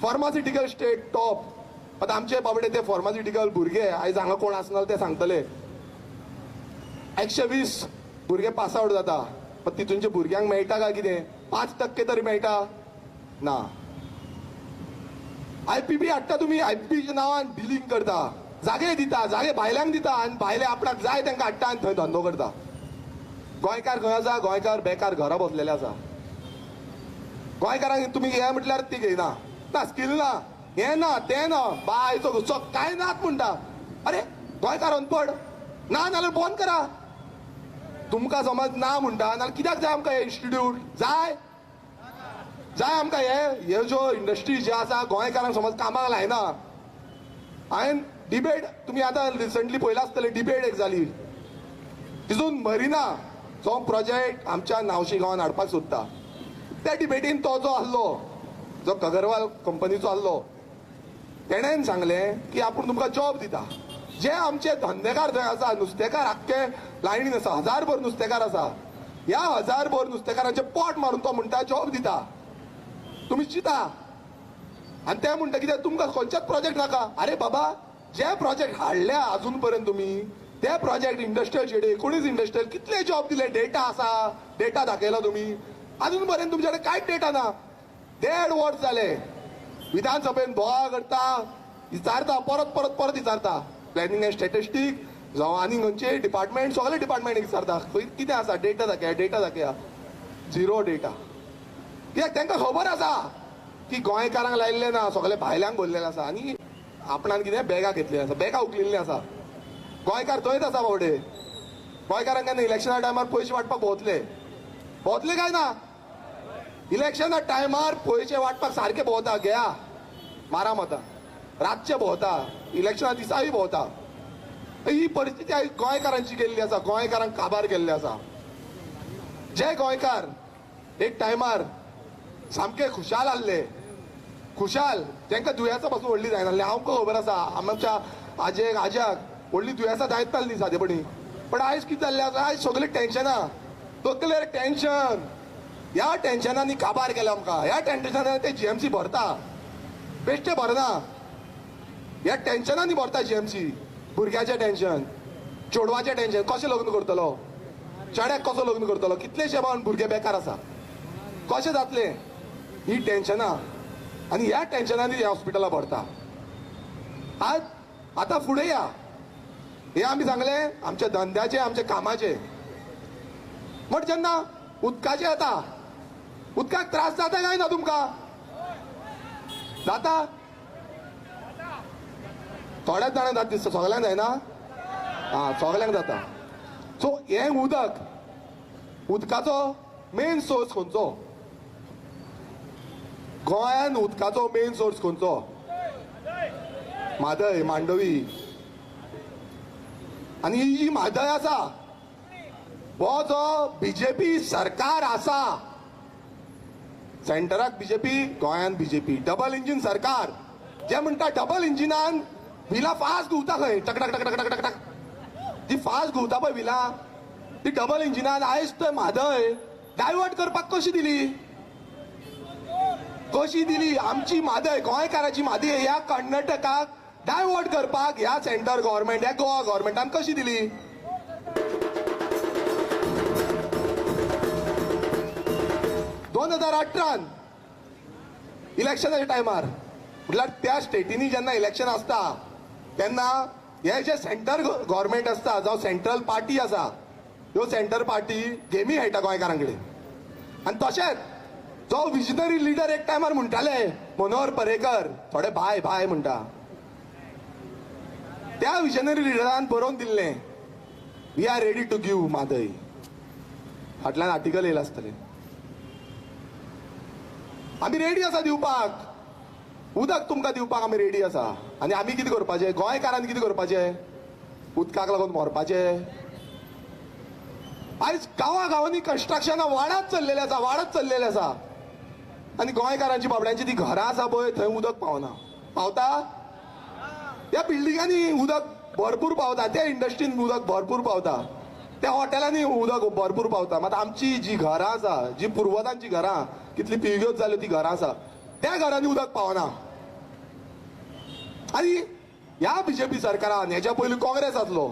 Pharmaceutical state top. आतां आमचे बाबडे ते फार्मास्युटिकल भुरगे आयज हांगा कोण आसनाल ते सांगतले. 120 भुरगे पास आउट जाता, पण तितूनच्या भुरग्यांक मेळटा काय कितें? 5% तरी मेळटा ना. IPP हाडटा तुमी, IPPच्या नांवान डिलिंग करता, जागे दिता, जागे भायल्यांक दिता, आनी भायले आपणाक जाय तांकां हाडटा आनी थंय धंदो करता. गोंयकार खंय आसा? गोंयकार बेकार घरा बसलेले आसा. गोंयकारांक तुमी हे म्हटल्यार ती घेयना. ना स्कील ना, हे ना, ते ना, बायचो घुसो काय नात म्हणटा. अरे गोंयकार अनपड ना, नाल्यार बंद करा. तुमकां समज ना म्हणटा, नाल्यार कित्याक जाय आमकां हे इन्स्टिट्यूट? जाय जाय आमकां हे ज्यो इंडस्ट्री जे आसा, गोंयकारांक समज कामाक लायना. हांवें डिबेट, तुमी आतां रिसंटली पळयला आसतलें, डिबेट एक जाली. तितून मरिना जो प्रोजेक्ट आमच्या नावशी गांवांत हाडपाक सोदता, त्या डिबेटीन तो जो आसलो, जो अगरवाल कंपनीचो आसलो, तेणेन सांगलें की आपूण तुमकां जॉब दिता. जे आमचे धंदेकार थंय आसा, नुस्तेकार आख्खे लायनीन आसा, 1000 नुस्तेकार आसा. ह्या 1000 नुस्तेकारांचे पोट मारून तो म्हणटा जॉब दिता. तुमी चिता. आनी ते म्हणटा कितें? तुमकां खंयचेच प्रोजेक्ट नाका. अरे बाबा, जे प्रोजेक्ट हाडल्या अजून पर्यंत तुमी, ते प्रोजेक्ट इंडस्ट्रियल शेड 19 इंडस्ट्रियल कितले जॉब दिले? डेटा आसा, डेटा दाखयला तुमी. अजून पर्यंत तुमच्याकडे कांयच डेटा ना. 1.5 वर्स जाले विधानसभेन बोवाळ करता, विचारता, परत परत परत विचारता. प्लॅनिंग एंड स्टॅटिस्टीक जावं आनी खंयचे डिपार्टमेंट, सगळे डिपार्टमेंट विचारता कितें आसा, डेटा दाखया, डेटा दाखया. Zero data. कित्याक तांकां खबर आसा की गोंयकारांक लायिल्ले ना, सगळे भायल्यांक भरलेले आसा. आनी आपणान कितें बॅगां घेतली आसा, बॅगां उखलिल्लीं आसा. गोंयकार थंयच आसा बावडे. गोंयकारांक केन्ना इलेक्शना टायमार पयशे वाटपाक भोंवतले? भोंवतले काय ना? इलेक्शना टायमार पयशे वाटपाक सारखे भोंवता. घ्या मारा मतां, रातचे भोंवता, इलेक्शना दिसाळी भोंवता. ही परिस्थिती आयज गोंयकारांची केल्ली आसा. गोंयकारांक काबार केल्ले आसा. जे गोंयकार एक टायमार सामके खुशाल आसले, खुशाल तांकां दुयेंसां पासून व्हडली जायनासली आमकां खबर आसा आमच्या आजेक आज्याक व्हडली दुयेंसां जायत नासली सादेपणी पण आयज कितें जाल्लें आसा आयज सगळीं टेन्शनां तकलेर टेन्शन ह्या टेन्शनांनी काबार केला आमकां ह्या टेन्शनांनी ते जीएमसी भरता बेश्टे भरना ह्या टेन्शनांनी भरता जीएमसी भुरग्याचें टेन्शन चेडवाचें टेन्शन कशें लग्न करतलो चेड्याक कसो लग्न करतलो कितलेशे बावन भुरगे बेकार आसा कशें जातलें ही टेन्शनां आनी ह्या टेन्शनांनी ह्या हॉस्पिटलां भरता आज आतां फुडें या हे आमी सांगलें आमच्या धंद्याचे आमच्या कामाचे बट जेन्ना उदकाचे येता उदकाक त्रास जाता काय ना तुमकां जाता थोड्याच जाणांक जाता दिसता सगळ्यांक जायना सगळ्यांक जाता सो हे उदकाचो मेन सोर्स खंयचो गोंयान उदकाचो मेन सोर्स खंयचो म्हादय मांडवी आनी ही जी म्हादय आसा हो जो बीजेपी सरकार आसा सेंटराक बीजेपी गोंयान बीजेपी डबल इंजिन सरकार जे म्हणटा डबल इंजिनान व्हिलां फास्ट घुंवता खंय टक टक टक टक टक टक जी फास्ट घुंवता पळय व्हिलां ती डबल इंजिनान आयज थंय म्हादय डायवर्ट करपाक कशी दिली आमची म्हादय गोंयकाराची म्हादय ह्या कर्नाटकाक डायवर्ट करपाक ह्या सेंटर गव्हर्मेंट ह्या गोवा गव्हर्मेंटान कशी दिली 2018 इलेक्शनाच्या टायमार म्हटल्यार त्या स्टेटीनी जेन्ना इलेक्शन आसता तेन्ना हे जे सेंटर गव्हर्मेंट आसता जावं सेंट्रल पार्टी आसा ह्यो सेंटर पार्टी गेमी खेळटा गोंयकारां कडेन आनी तशेंच जो विजनरी लिडर एक टायमार म्हणटाले मनोहर पर्रेकर थोडे भाय भाय म्हणटा त्या विजनरी लिडरान बरोवन दिल्लें we are ready to give म्हादय फाटल्यान आर्टिकल येयला आसतलें आमी रेडी आसा दिवपाक उदक तुमकां दिवपाक आमी रेडी आसा आनी आमी कितें करपाचें गोंयकारांनी कितें करपाचें उदकाक लागून मरपाचें आयज गांवांनी कन्स्ट्रक्शनां वाडत चल्लेलें आसा आनी गोंयकारांची बाबड्यांची ती घरां आसा पळय थंय उदक पावना पावता त्या बिल्डिंगांनी उदक भरपूर पावता त्या इंडस्ट्रीन उदक भरपूर पावता त्या हॉटेलांनी उदक भरपूर पावता मात आमची जी घरां आसा जी पुर्वजांची घरां कितली पिळग्योच जाल्यो ती घरां आसा त्या घरांनी उदक पावना आनी ह्या बीजेपी सरकारान हेच्या पयलीं काँग्रेस आसलो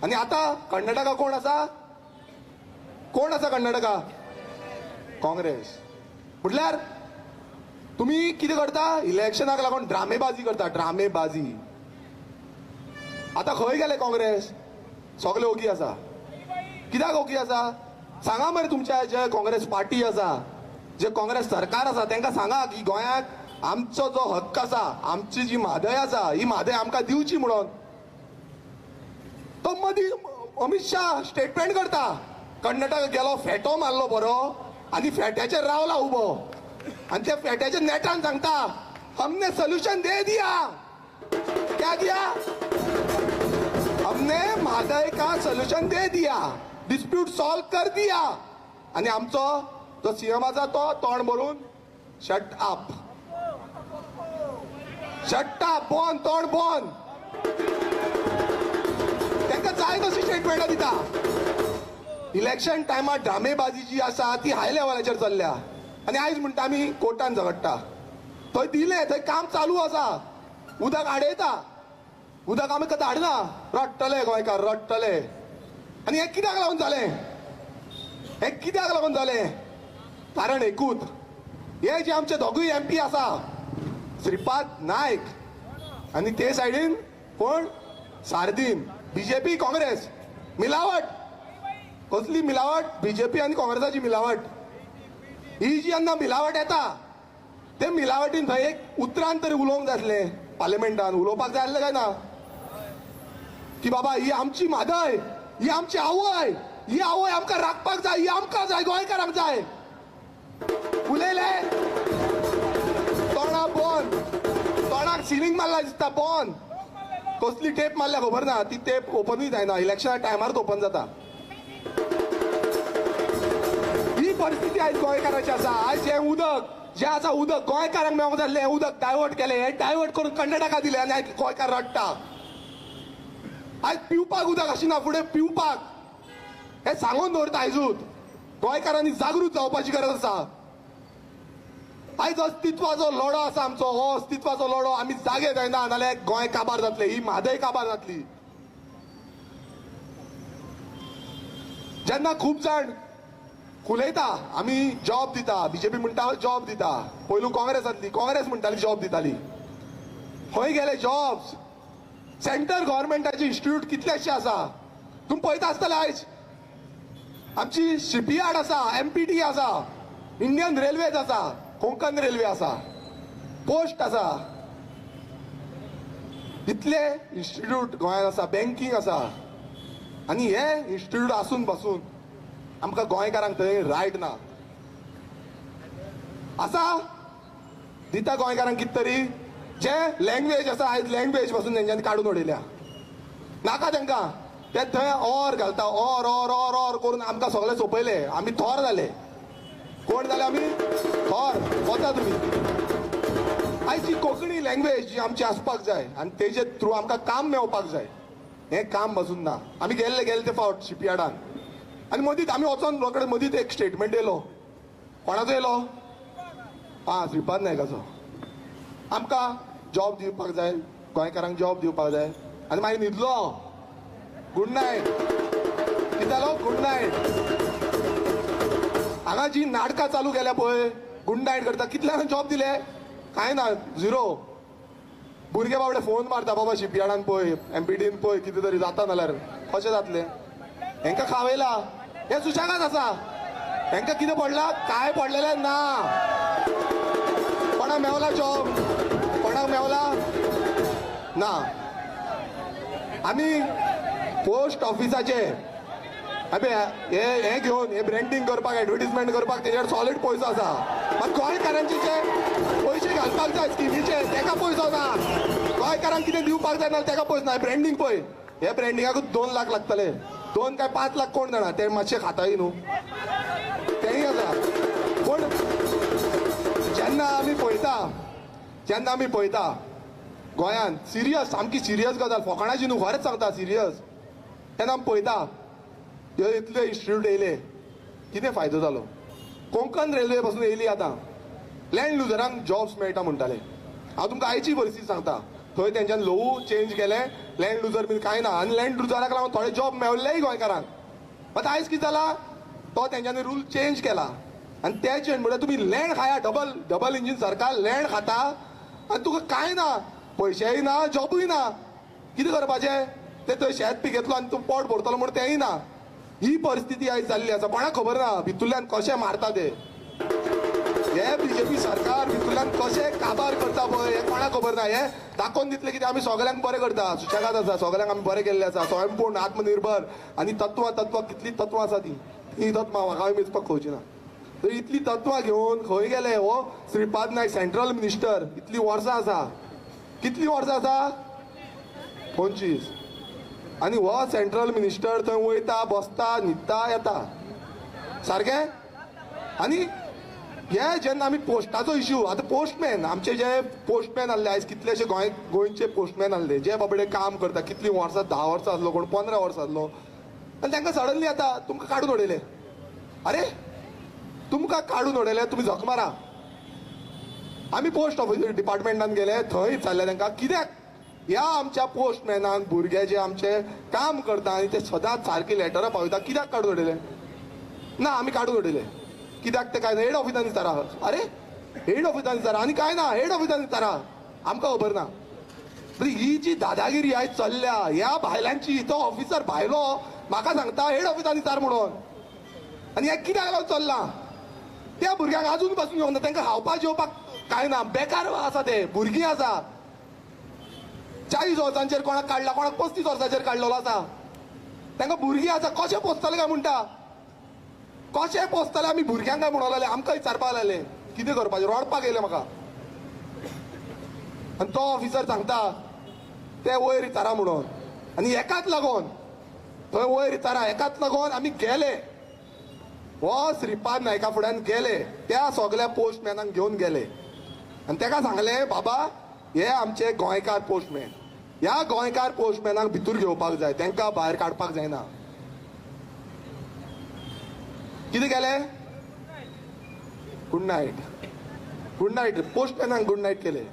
आनी आतां कर्नाटका कोण आसा कर्नाटका काँग्रेस म्हटल्यार तुम्ही कितें करता इलेक्शनाक लागून ड्रामेबाजी करता ड्रामेबाजी आतां खंय गेले काँग्रेस सगळे ओगी आसा कित्याक ओगी आसा सांगा मरे तुमच्या जे काँग्रेस पार्टी आसा जे काँग्रेस सरकार आसा तांकां सांगा की गोंयाक आमचो जो हक्क आसा आमची जी म्हादय आसा ही म्हादय आमकां दिवची म्हणून तो मदीं अमित शाह स्टेटमेंट करता कर्नाटक गेलो फेटो मारलो बरो आनी फेट्याचेर रावला उबो आणि त्या फेट्याच्या नेटान सांगता हमने सोल्यूशन दे दिया क्या दिया हमने म्हादय का सोल्यूशन दे दिया डिस्प्यूट सॉल्व कर दिया आणि आमचो जो सीएम आसा तो तोंड भरून शट अप बॉन तोंड बॉन तांकां जाय तशी स्टेटमेंटां दिता इलेक्शन टायमार ड्रामेबाजी जी आसा ती हाय लेवलाचेर चल्ल्या आनी आयज म्हणटा आमी कोर्टान झगडटा थंय दिलें थंय काम चालू आसा उदक आडयता उदक आमी कधी हाडना रडटले गोंयकार रडटले आनी हें कित्याक लागून जालें कारण एकूच हे जे आमचे दोगूय एमपी आसा श्रीपाद नायक आनी ते सायडीन कोण सारदीन बीजेपी काँग्रेस मिलावट कसली मिलावट बीजेपी आनी काँग्रेसाची मिलावट ही जी जेन्ना मिलावट येता ते मिलावटीन थंय एक उतरान तरी उलोवंक जाय आसलें पार्लिमेंटान उलोवपाक जाय आसलें काय ना की बाबा ही आमची म्हादय ही आमची आवय ही आवय आमकां राखपाक जाय ही आमकां जाय गोंयकारांक जाय उलयले तोंडाक बॉन तोंडाक सिलींग मारला दिसता बॉन कसली टेप मारल्या खबर ना ती टेप ओपनूय जायना इलेक्शना टायमारूच ओपन जाता ही परिस्थिती आयज गोंयकाराची आसा आयज हें उदक जे आसा उदक गोंयकारांक मेळोंक जाल्लें उदक डायवर्ट केलें हे डायवर्ट करून कर्नाटका दिलें आनी आयज गोंयकार रडटा आयज पिवपाक उदक आशिना फुडें पिवपाक हे सांगून दवरता आयजूच गोंयकारांनी जागृत जावपाची गरज आसा आयज अस्तित्वाचो लढो आसा आमचो हो अस्तित्वाचो लढो आमी जागे जायना नाल्यार गोंय काबार जातले ही म्हादय काबार जातली जेन्ना खूब जाण उलयता आमी जॉब दिता बीजेपी म्हणटा जॉब दिता पयलू काँग्रेस म्हणटाली जॉब दिताली खंय गेले जॉब्स सेंटर गव्हर्नमेंटाचे इन्स्टिट्यूट कितलेशे आसा तुम्ही पळयता आसतले आयज आमची शिपयार्ड आसा एमपीटी आसा इंडियन रेल्वेज आसा कोंकण रेल्वे आसा पोस्ट आसा इतले इन्स्टिट्यूट गोंयांत आसा बँकिंग आसा आनी हे इन्स्टिट्यूट आसून पासून आमकां गोंयकारांक थंय रायट ना आसा दिता गोंयकारांक कितें तरी जे लँग्वेज आसा आयज लँग्वेज पासून तेंच्यांनी काडून उडयल्या नाका तांकां ते थंय ऑर घालता ऑर ऑर ऑर ऑर करून आमकां सगळे सोंपयले आमी थोर जाले कोण जाले आमी थोर वता तुमी आयज ही कोंकणी लँग्वेज जी आमची आसपाक जाय आनी तेजे थ्रू आमकां काम मेळपाक जाय हें काम पासून ना आमी गेल्ले ते फावट शिपयार्डान आनी मदींच आमी वचोन रोखडे मदींच एक स्टेटमेंट येयलो कोणाचो येयलो श्रीपाद नायकाचो आमकां जॉब दिवपाक जाय गोंयकारांक जॉब दिवपाक जाय आनी मागीर न्हिदलो गुड नायट कितें जालो गुड नायट हांगा जी नाटकां चालू केल्या पळय गुड नायट करता कितल्यांक जॉब दिले कांय ना झिरो भुरगे बाबडे फोन मारता बाबा शिपयार्डान पळय एमपीटीन पळय कितें तरी जाता नाल्यार कशें जातलें हेंकां खावयला हे सुशेगाद आसा हेंकां कितें पडला काय पडलेलें ना कोणाक मेवला जॉब कोणाक मेवला ना आमी पोस्ट ऑफिसाचे हे घेवन हे ब्रँडिंग करपाक एडवर्टिजमेंट करपाक तेजेर सॉलिड पयसो आसा मात गोंयकारांचे जे पयशे घालपाक जाय स्किमीचे तेका पयसो ना गोंयकारांक कितें दिवपाक जाय नाल्यार तेका पयसो ना ब्रँडिंग पळय हे ब्रँडिंगाकूच 2 लाख लागतले 2 काय 5 लाख कोण जाणा ते मातशे खाताय न्हू तेय आसा पूण जेन्ना आमी पळयता गोंयांत सिरियस सामकी सिरियस गजाल फकाणाची न्हू खरेंच सांगता सिरियस तेन्ना आमी पळयता हे इतले इन्स्टिट्यूट येयले कितें फायदो जालो कोंकण रेल्वे पासून येयली आतां लँड लुजरांक जॉब्स मेळटा म्हणटाले हांव तुमकां आयची परिस्थिती सांगता थंय तेंच्यान लोवू चेंज केलें लँड लुजर बीन कांय ना आनी लँड लुजराक लागून थोडे जॉब मेळ्ळेय गोंयकारांक मात आयज कितें जाला तो तेंच्यांनी रूल चेंज केला आनी ते चेंज म्हणल्यार तुमी लँड खाया डबल इंजीन सरकार लँड खाता आनी तुका कांय ना पयशेय ना जॉबूय ना कितें करपाचें ते थंय शेत पिकेतलो आनी तूं पोट भरतलो म्हूण तेंय ना ही परिस्थिती आयज जाल्ली आसा कोणाक खबर ना भितुरल्यान कशें मारता ते हे बीजेपी सरकार भितुरल्यान कशें काबार करता पळय हे कोणाक खबर ना हे दाखोवन दितले कितें आमी सगळ्यांक बरें करता सुशेगाद आसा सगळ्यांक आमी बरें केल्ले आसा स्वयंपूर्ण आत्मनिर्भर आनी तत्वां कितली तत्वां आसा ती तत्वां म्हाका मेजपाक खंयची ना तर इतली तत्वां घेवन खंय गेले हो श्रीपाद नायक सेंट्रल मिनिस्टर इतली वर्सां आसा कितली वर्सां आसा 25 आनी हो सेंट्रल मिनिस्टर थंय वयता बसता न्हिदता येता सारकें आनी हे जेन्ना आमी पोस्टाचो इश्यू आतां पोस्टमॅन आमचे जे पोस्टमॅन आहले आयज कितलेशे गोंयचे पोस्टमॅन आहले जे बाबडे काम करता कितलीं वर्सां 10 वर्सां आसलो कोण 15 वर्सां आसलो आनी तांकां सडनली आतां तुमकां काडून उडयले अरे तुमकां काडून उडयले तुमी झक मारा आमी पोस्ट ऑफिस डिपार्टमेंटान गेले थंय विचारले तांकां कित्याक ह्या आमच्या पोस्टमॅनाक भुरगे जे आमचे काम करता आनी ते सदांच सारकी लेटरां पावयता कित्याक काडून उडयले ना आमी काडून उडयले कित्याक ते काय ना हेड ऑफिसान विचारा अरे हेड ऑफिसान विचारा आनी काय ना हेड ऑफिसान विचारा आमकां खबर ना ही जी दादागिरी आयज चल्ल्या ह्या भायल्यांची तो ऑफिसर भायलो म्हाका सांगता हेड ऑफिसान विचार म्हणून आनी हे कित्याक लागून चल्ला त्या भुरग्यांक अजून पासून घेवन तांकां खावपाक जेवपाक काय ना बेकार आसा ते भुरगीं आसा 40 वर्सांचेर कोणाक काडला कोणाक 35 वर्सांचेर काडलेलो आसा तांकां भुरगीं आसा कशें पोसतले काय म्हणटा कशें पोसतले आमी भुरग्यांक काय म्हणून लागले आमकां विचारपाक लागले कितें करपाचें रडपाक येयलें म्हाका आनी तो ऑफिसर सांगता ते वयर विचारा म्हणून आनी हेकाच लागून थंय वयर विचारा हेकाच लागून आमी गेले हो श्रीपाद नायका फुड्यान गेले, त्या सगळ्या पोस्टमॅनांक घेऊन गेले आणि ताका सांगले बाबा हे आमचे गोंयकार पोस्टमॅन, ह्या गोंयकार पोस्टमॅनाक भितूर घेवपाक जाय, तांकां भायर काडपाक जायना. कितें केले? गुड नाईट पोस्टमॅनांक गुड नाईट केले.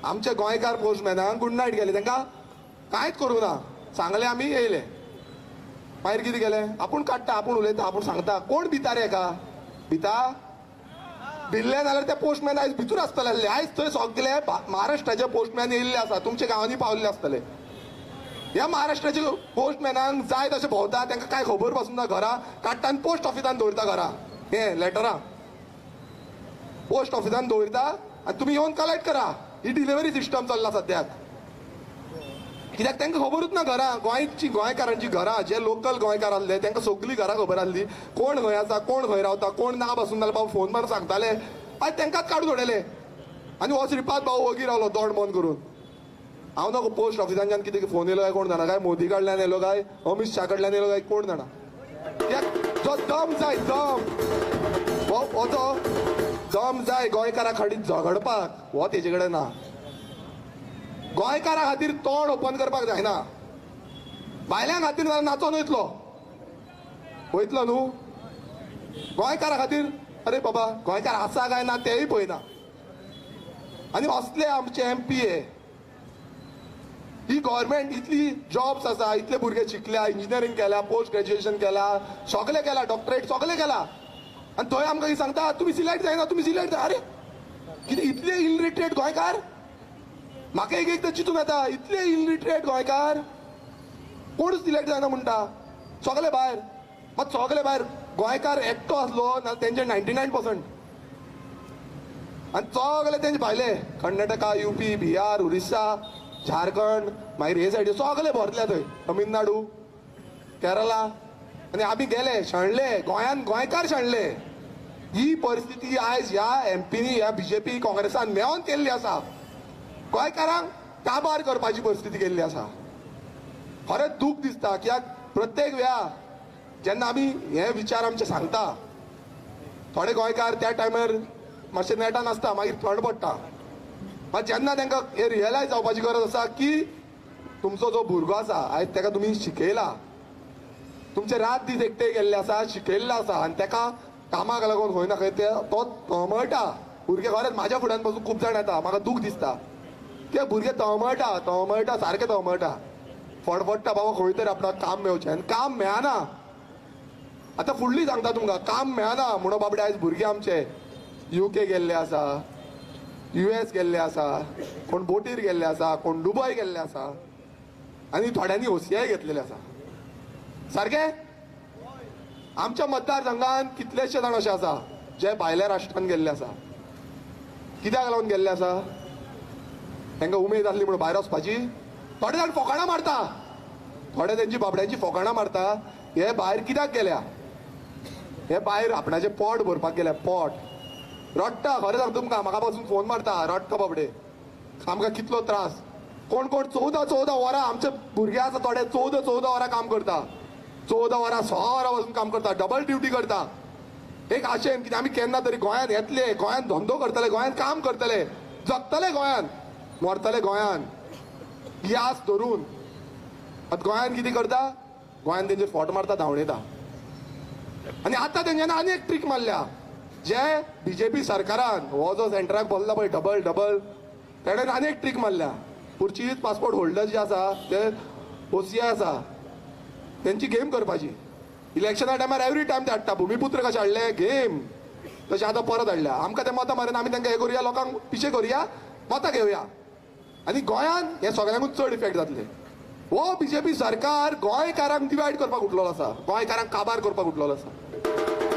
आमचे गोंयकार पोस्टमॅनांक गुड नाईट केले, तांकां कांयच करूं ना. सांगले आमी येयले. मागीर कितें केलें? आपूण काडटा, आपूण उलयता, आपूण सांगता. कोण भिता रे एका? भिता? भिल्ले जाल्यार ते पोस्टमॅन आयज भितूर आसतले आसले. आयज थंय सगळे महाराष्ट्राचे पोस्टमॅन येयल्ले आसा, तुमच्या गांवांनी पावल्ले आसतले. ह्या महाराष्ट्राचे पोस्टमॅनांक जाय तशें भोंवता, तांकां कांय खबर पासून ना. घरा काडटा आनी पोस्ट ऑफिसान दवरता. घरा हे लेटरां पोस्ट ऑफिसान दवरता आनी तुमी येवन कलेक्ट करा. ही डिलिव्हरी सिस्टम चल्ला सद्याक. कित्याक तांकां खबरूच ना. घरां गोंयकारांची घरां, जे लोकल गोंयकार आसले तांकां सगळीं घरां खबर आसली. कोण खंय आसा, कोण खंय रावता, कोण ना पासून जाल्यार बाबा फोन मारून सांगताले. आयज तांकांच काडून उडयले. आनी हो श्रीपाद भाऊ वगीर रावलो तोंड बंद करून. हांव नको पोस्ट ऑफिसांच्यान कितें फोन येयलो काय कोण जाणा, काय मोदी कडल्यान येयलो काय अमित शाह कडल्यान येयलो काय कोण जाणा. कित्याक जो दम जाय, दम हो जो दम जाय गोंयकारा खातीर झगडपाक, हो तेजे कडेन ना. गोंयकारा खातीर तोंड ओपन करपाक जायना. भायल्या खातीर नाचोन वयतलो न्हू. गोंयकारा खातीर अरे बाबा गोंयकार आसा काय ना तेय पळयना. आनी असले आमचे MP हे. ही गव्हर्मेंट इतली जॉब्स आसा, इतले भुरगे शिकल्या, इंजिनियरींग केल्या, पोस्ट ग्रॅज्युएशन केला, सगळे केला, डॉक्टरेट सगळे केला. आनी थंय आमकां सांगता तुमी सिलेक्ट जायना, तुमी सिलेक्ट जाय. अरे कितें इतले इलिटरेट गोंयकार? म्हाका एक तर चिंतून येता, इतले इलिटरेट गोंयकार कोणूच सिलेक्ट जायना म्हणटा. सगळे भायर. मात सगळे भायर गोंयकार एकटो आसलो ना तेंचे 99%. आनी सगळे तेंचे भायले कर्नाटका, UP, बिहार, उरिस्सा, झारखंड, मागीर हे सायडीन सगळे भरले थंय, तमिळनाडू, केरला. आनी आमी गेले, शेणले गोंयान, गोंयकार शेणले. ही परिस्थिती आयज ह्या MPनी, ह्या BJP काँग्रेसान मेळोन केल्ली आसा. गोंयकारांक काबार करपाची परिस्थिती केल्ली आसा. खरेंच दूख दिसता. कित्याक प्रत्येक वेळा जेन्ना आमी हे विचार आमचे सांगता, थोडे गोंयकार त्या टायमार मातशे नेटान आसता, मागीर थंड पडटा. मात जेन्ना तांकां हे रियलायज जावपाची गरज आसा की तुमचो जो भुरगो आसा आयज ताका तुमी शिकयला, तुमचे रात दीस एकटे गेल्ले आसा, शिकयल्लो आसा, आनी ताका कामाक लागून खंय ना खंय तो तळमळटा. भुरगे खरेंच म्हाज्या फुड्यान पासून खूब जाण येता, म्हाका दूख दिसता. ते भुरगे तळमळटा, सारके तळमळटा, फडफडटा बाबा खंय तरी आपणाक काम मेळचें. आनी काम मेळना. आतां फुडली सांगता तुमकां, काम मेळना म्हणून बाबडे आयज भुरगे आमचे UK गेल्ले आसा, US गेल्ले आसा, कोण बोटीर गेल्ले आसा, कोण दुबय गेल्ले आसा, आनी थोड्यांनी OCI घेतलेले आसा. सारके? आमच्या मतदारसंघात कितलेशे जाण अशे आसा जे भायल्या राष्ट्रांत गेल्ले आसा. कित्याक लागून गेल्ले आसा? तांकां उमेद आसली म्हणून भायर वचपाची. थोडे जाण फकाणां मारता, थोडे तेंची बाबड्यांची फकाणां मारता. हे भायर कित्याक गेल्या? हे भायर आपणाचें पोट भरपाक गेल्या. पोट रडटा. खरें सांगता तुमकां, म्हाका पासून फोन मारता, रडटा बाबडे, आमकां कितलो त्रास. कोण कोण 14 वरां आमचे भुरगे आसा, थोडे 14 वरां काम करता. 14 वरां 6 वरां वचून काम करता, डबल ड्युटी करता. एक आशेन कितें आमी केन्ना तरी गोंयांत येतले, गोंयांत धंदो करतले, गोंयांत काम करतले, जगतले गोंयांत, मरतले गोंयांत, ही आस धरून. आतां गोंयांत कितें करता? गोंयांत तेंचेर फोट मारता, धांवडयता. आनी आतां तेंच्यानी आनी एक ट्रीक मारल्या. जे BJP सरकारान हो जो सेंटराक बोल्ला पळय डबल तेणेन आनी एक ट्रीक मारल्या. पुर्चुगीज पासपोर्ट होल्डर जे आसा ते OCI आसा तेंची गेम करपाची. इलेक्शना टायमार एवरी टायम ते हाडटा. भुमिपुत्र कशें हाडले गेम, तशें आतां परत हाडल्या. आमकां ते मतां मारून आमी तांकां हे करुया, लोकांक पिशे करुया, मतां घेवया. आनी गोंयांत हे सगळ्यांकूच चड इफेक्ट जातले. हो BJP सरकार गोंयकारांक डिवायड करपाक उठलेलो आसा, गोंयकारांक काबार करपाक उठलेलो आसा.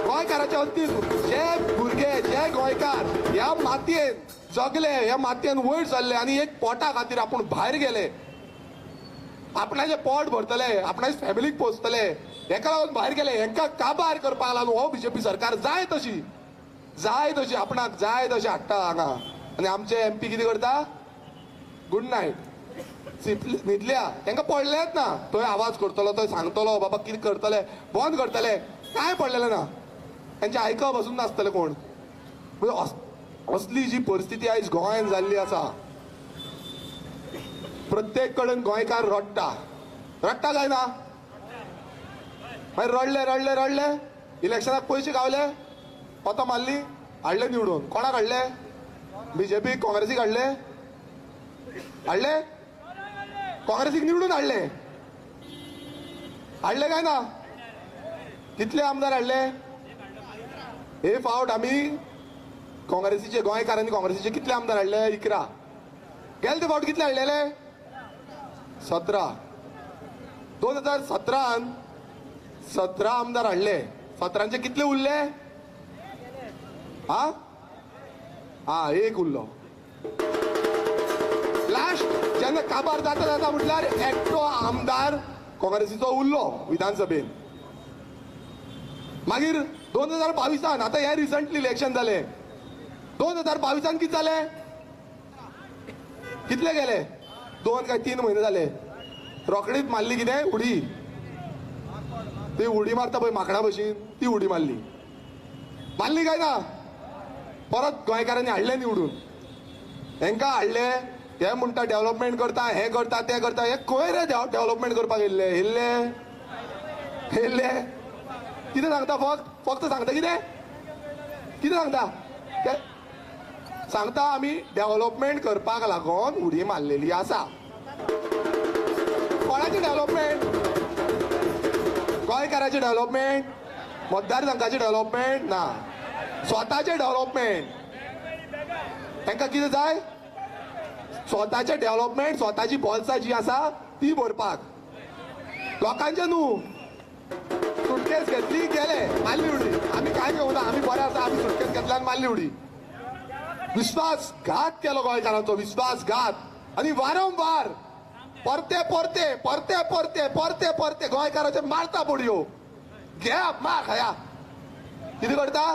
गोंयकाराचे अस्तित्व, जे भुरगे, जे गोंयकार ह्या मातयेन जगले, ह्या मातयेन वयर सरले आनी एक पोटा खातीर आपूण भायर गेले, आपणाचें पोट भरतले, आपणाचे फॅमिलीक पोसतले, हेका लागून भायर गेले. हेंकां काबार करपाक लागून हो BJP सरकार जाय तशी आपणाक जाय तशी हाडटा हांगा. आनी आमचे MP कितें करता? गुड नायट न्हिदल्या. तांकां पडलेच ना. थंय आवाज करतलो, थंय सांगतलो बाबा कितें करतले, बंद करतले, कांय पडलेलें ना. त्यांचे आयकप बसून नासतले कोण. असली जी परिस्थिती आयज गोंयांत जाल्ली आसा, प्रत्येक कडेन गोंयकार रडटा. रडटा काय ना? मागीर रडले रडले रडले, इलेक्शनाक पयशे गावले, कोता मारली, हाडले निवडून. कोणाक हाडले? बीजेपी काँग्रेसीक हाडले. हाडले काँग्रेसीक निवडून हाडले. हाडले काय ना? कितले आमदार हाडले? हे फावट आमी काँग्रेसीचे गोंयकारांनी काँग्रेसीचे कितले आमदार हाडले? 11. गेले ते फावट कितले हाडलेले? 17. 2017 17 आमदार हाडले. 17चे कितले उरले? हा एक उरलो. लास्ट जेन्ना काबार जाता जाता म्हटल्यार एकटो आमदार काँग्रेसीचो उरलो विधानसभेन. मागीर 2022 आता हे रिसंटली इलेक्शन जाले. 2022 किती जाले? कितले गेले? 2 काय 3 महिने झाले. रोकडीच मारली कितें? उडी. ती उडी मारता पळय माकडा भशेन, ती उडी मारली. मारली काय ना? परत गोंयकारांनी हाडले निवडून. हेंका हाडले, हे म्हणटा डेव्हलपमेंट करता, हे करता, ते करता. हे खंय रे डेव्हलपमेंट करपाक येयल्ले? येयल्ले कितें सांगता? फक्त सांगता कितें सांगता? सांगता आमी डेव्हलपमेंट करपाक लागून उडी मारलेली आसा. कोणाची डेव्हलपमेंट? गोंयकाराचे डेव्हलपमेंट? मतदारसंघाचे डेव्हलपमेंट ना, स्वताचे डेव्हलपमेंट. तांकां कितें जाय? स्वताचे डेव्हलपमेंट, स्वताची बॉल्सां जी आसा ती भरपाक. लोकांचे न्हू. सुटकेस घेतली, गेले, मारली उडी. आमी काय घेवना, आमी बरे आसा, आमी सुटकेस घेतल्या आनी मारली उडी. विश्वासघात केलो गोंयकारांचो, विश्वासघात. आनी वारंवार परते परते परते परते परते परते गोंयकाराचे मारता बोडयो. घे मार खया. कितें करता?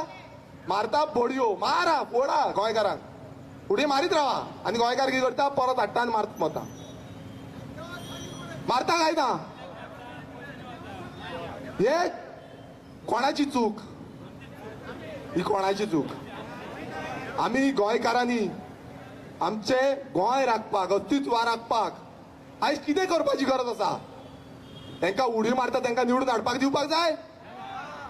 मारता बोडयो. मारा फोडा गोंयकारांक. उडी मारीत रावा. आनी गोंयकार कितें करता? परत हाडटा आनी मारता वता. मारता काय ना? हे कोणाची चूक? ही कोणाची चूक? आमी गोंयकारांनी आमचे गोंय राखपाक, अस्तित्व राखपाक आयज कितें करपाची गरज आसा? तांकां उडी मारता तांकां निवडून हाडपाक दिवपाक जाय?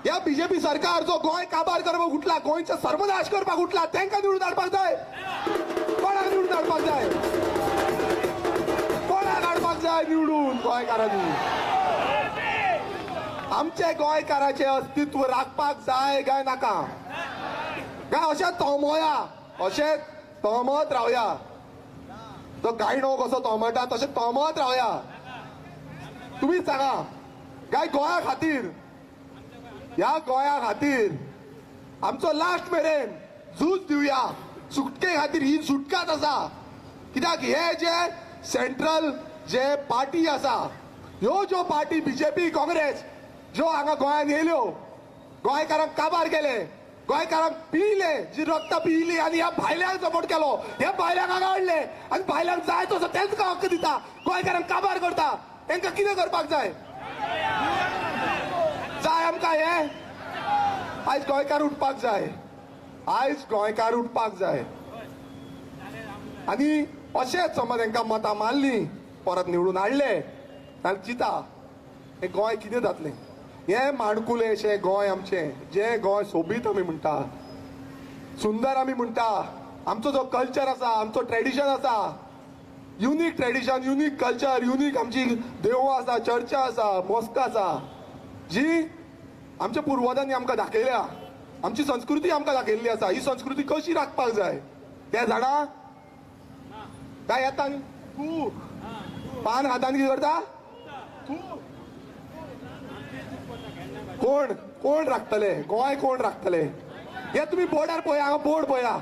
या बीजेपी सरकार जो गोंय काबार करपाक उठला, गोंयचो सर्वनाश करपाक उठला, तांकां निवडून हाडपाक जाय? कोणाक निवडून हाडपाक जाय? कोणाक हाडपाक जाय निवडून? गोंयकारांनी. आमचे गोंयकाराचे अस्तित्व राखपाक जाय काय नाका? काय अशें तोमोया, अशें तोमत रावया? तो गायडो कसो तोमटा तशें तोमत रावया? तुम्हीच सांगा. काय गोंया खातीर, ह्या गोंया खातीर आमचो लास्ट मेरेन झूज दिवया. सुटके खातीर ही सुटकाच आसा. कित्याक हे जे सेंट्रल जे पार्टी आसा, ह्यो ज्यो पार्टी बीजेपी काँग्रेस ज्यो हांगा गोंयांत येयल्यो, गोंयकारांक काबार केले, गोंयकारांक पिले, जी रक्त पिली आनी ह्या भायल्यांक सपोर्ट केलो, ह्या भायल्यांक हांगा हाडले आनी भायल्यांक जाय तसो तेंचका हक्क दिता, गोंयकारांक काबार करता. तांकां कितें करपाक जाय? जाय आमकां हे? आयज गोंयकार उठपाक जाय. आयज गोंयकार उठपाक जाय. आनी अशेंच समज तांकां मतां मारली, परत निवडून हाडले जाल्यार चिता हें गोंय कितें जातलें? हे माणकुलेशें गोंय आमचें, जें गोंय सोबीत आमी म्हणटा, सुंदर आमी म्हणटा, आमचो जो कल्चर आसा, आमचो ट्रेडिशन आसा, unique tradition, unique culture, unique आमची देवळां आसा, चर्चा आसा, मॉस्क आसा, जी आमच्या पुर्वजांनी आमकां दाखयल्या, आमची संस्कृती आमकां दाखयल्ली आसा. ही संस्कृती कशी राखपाक जाय ते जाणा? काय येता तूं पान हातान कितें करता? कोण कोण राखतले गोंय? कोण राखतले? हे तुमी बोर्डार पळया, हांगा बोर्ड पळया,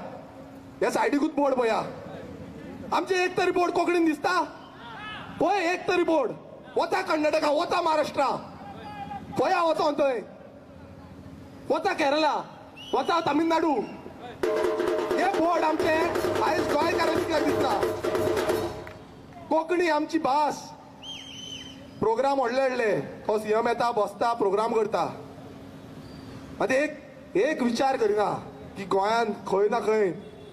ह्या सायडीकूच बोर्ड पळया. आमचे एक तरी बोर्ड कोंकणीन दिसता पळय? एक तरी बोर्ड. वता कर्नाटका, वता महाराष्ट्रा, पळया वचोन थंय, वता केरला, वता तामिळनाडू, हे बोर्ड आमचे आयज गोंयकारांनी कित्याक दिसता? कोंकणी आमची भास. प्रोग्राम व्हडले व्हडले, तो सीएम येता, बसता, प्रोग्राम करता. आतां एक एक विचार करिना की गोंयान खंय ना खंय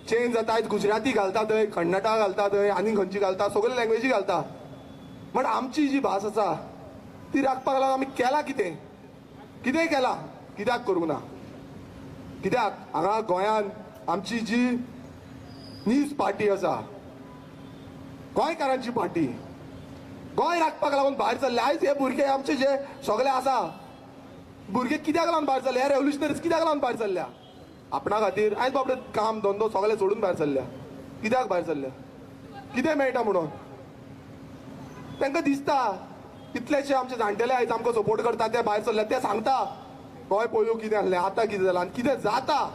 चेंज जाता. आयज गुजराती घालता थंय, कर्नाटक घालता थंय, आनी खंयची घालता, सगळे लँग्वेजी घालता. बट आमची जी भास आसा ती राखपाक लागून आमी केलां कितें? कितें केलां? कित्याक करूंक ना? कित्याक हांगा गोंयान आमची जी नीज पार्टी आसा, गोंयकारांची पार्टी, गोंय राखपाक लागून भायर सरले. आयज हे भुरगे आमचे जे सगळे आसा, भुरगे कित्याक लागून भायर सरले? हे रेव्होल्युशनरीज कित्याक लागून भायर सरल्या? आपणा खातीर. आयज बाबडे काम धंदो सगळे सोडून भायर सरल्या. कित्याक भायर सरल्या? कितें मेळटा म्हणून? तांकां दिसता कितलेशे आमचे जाणटेले आयज आमकां सपोर्ट करता ते भायर सरले. ते सांगता गोंय पयलू कितें आसलें, आतां कितें जालां, आनी कितें जाता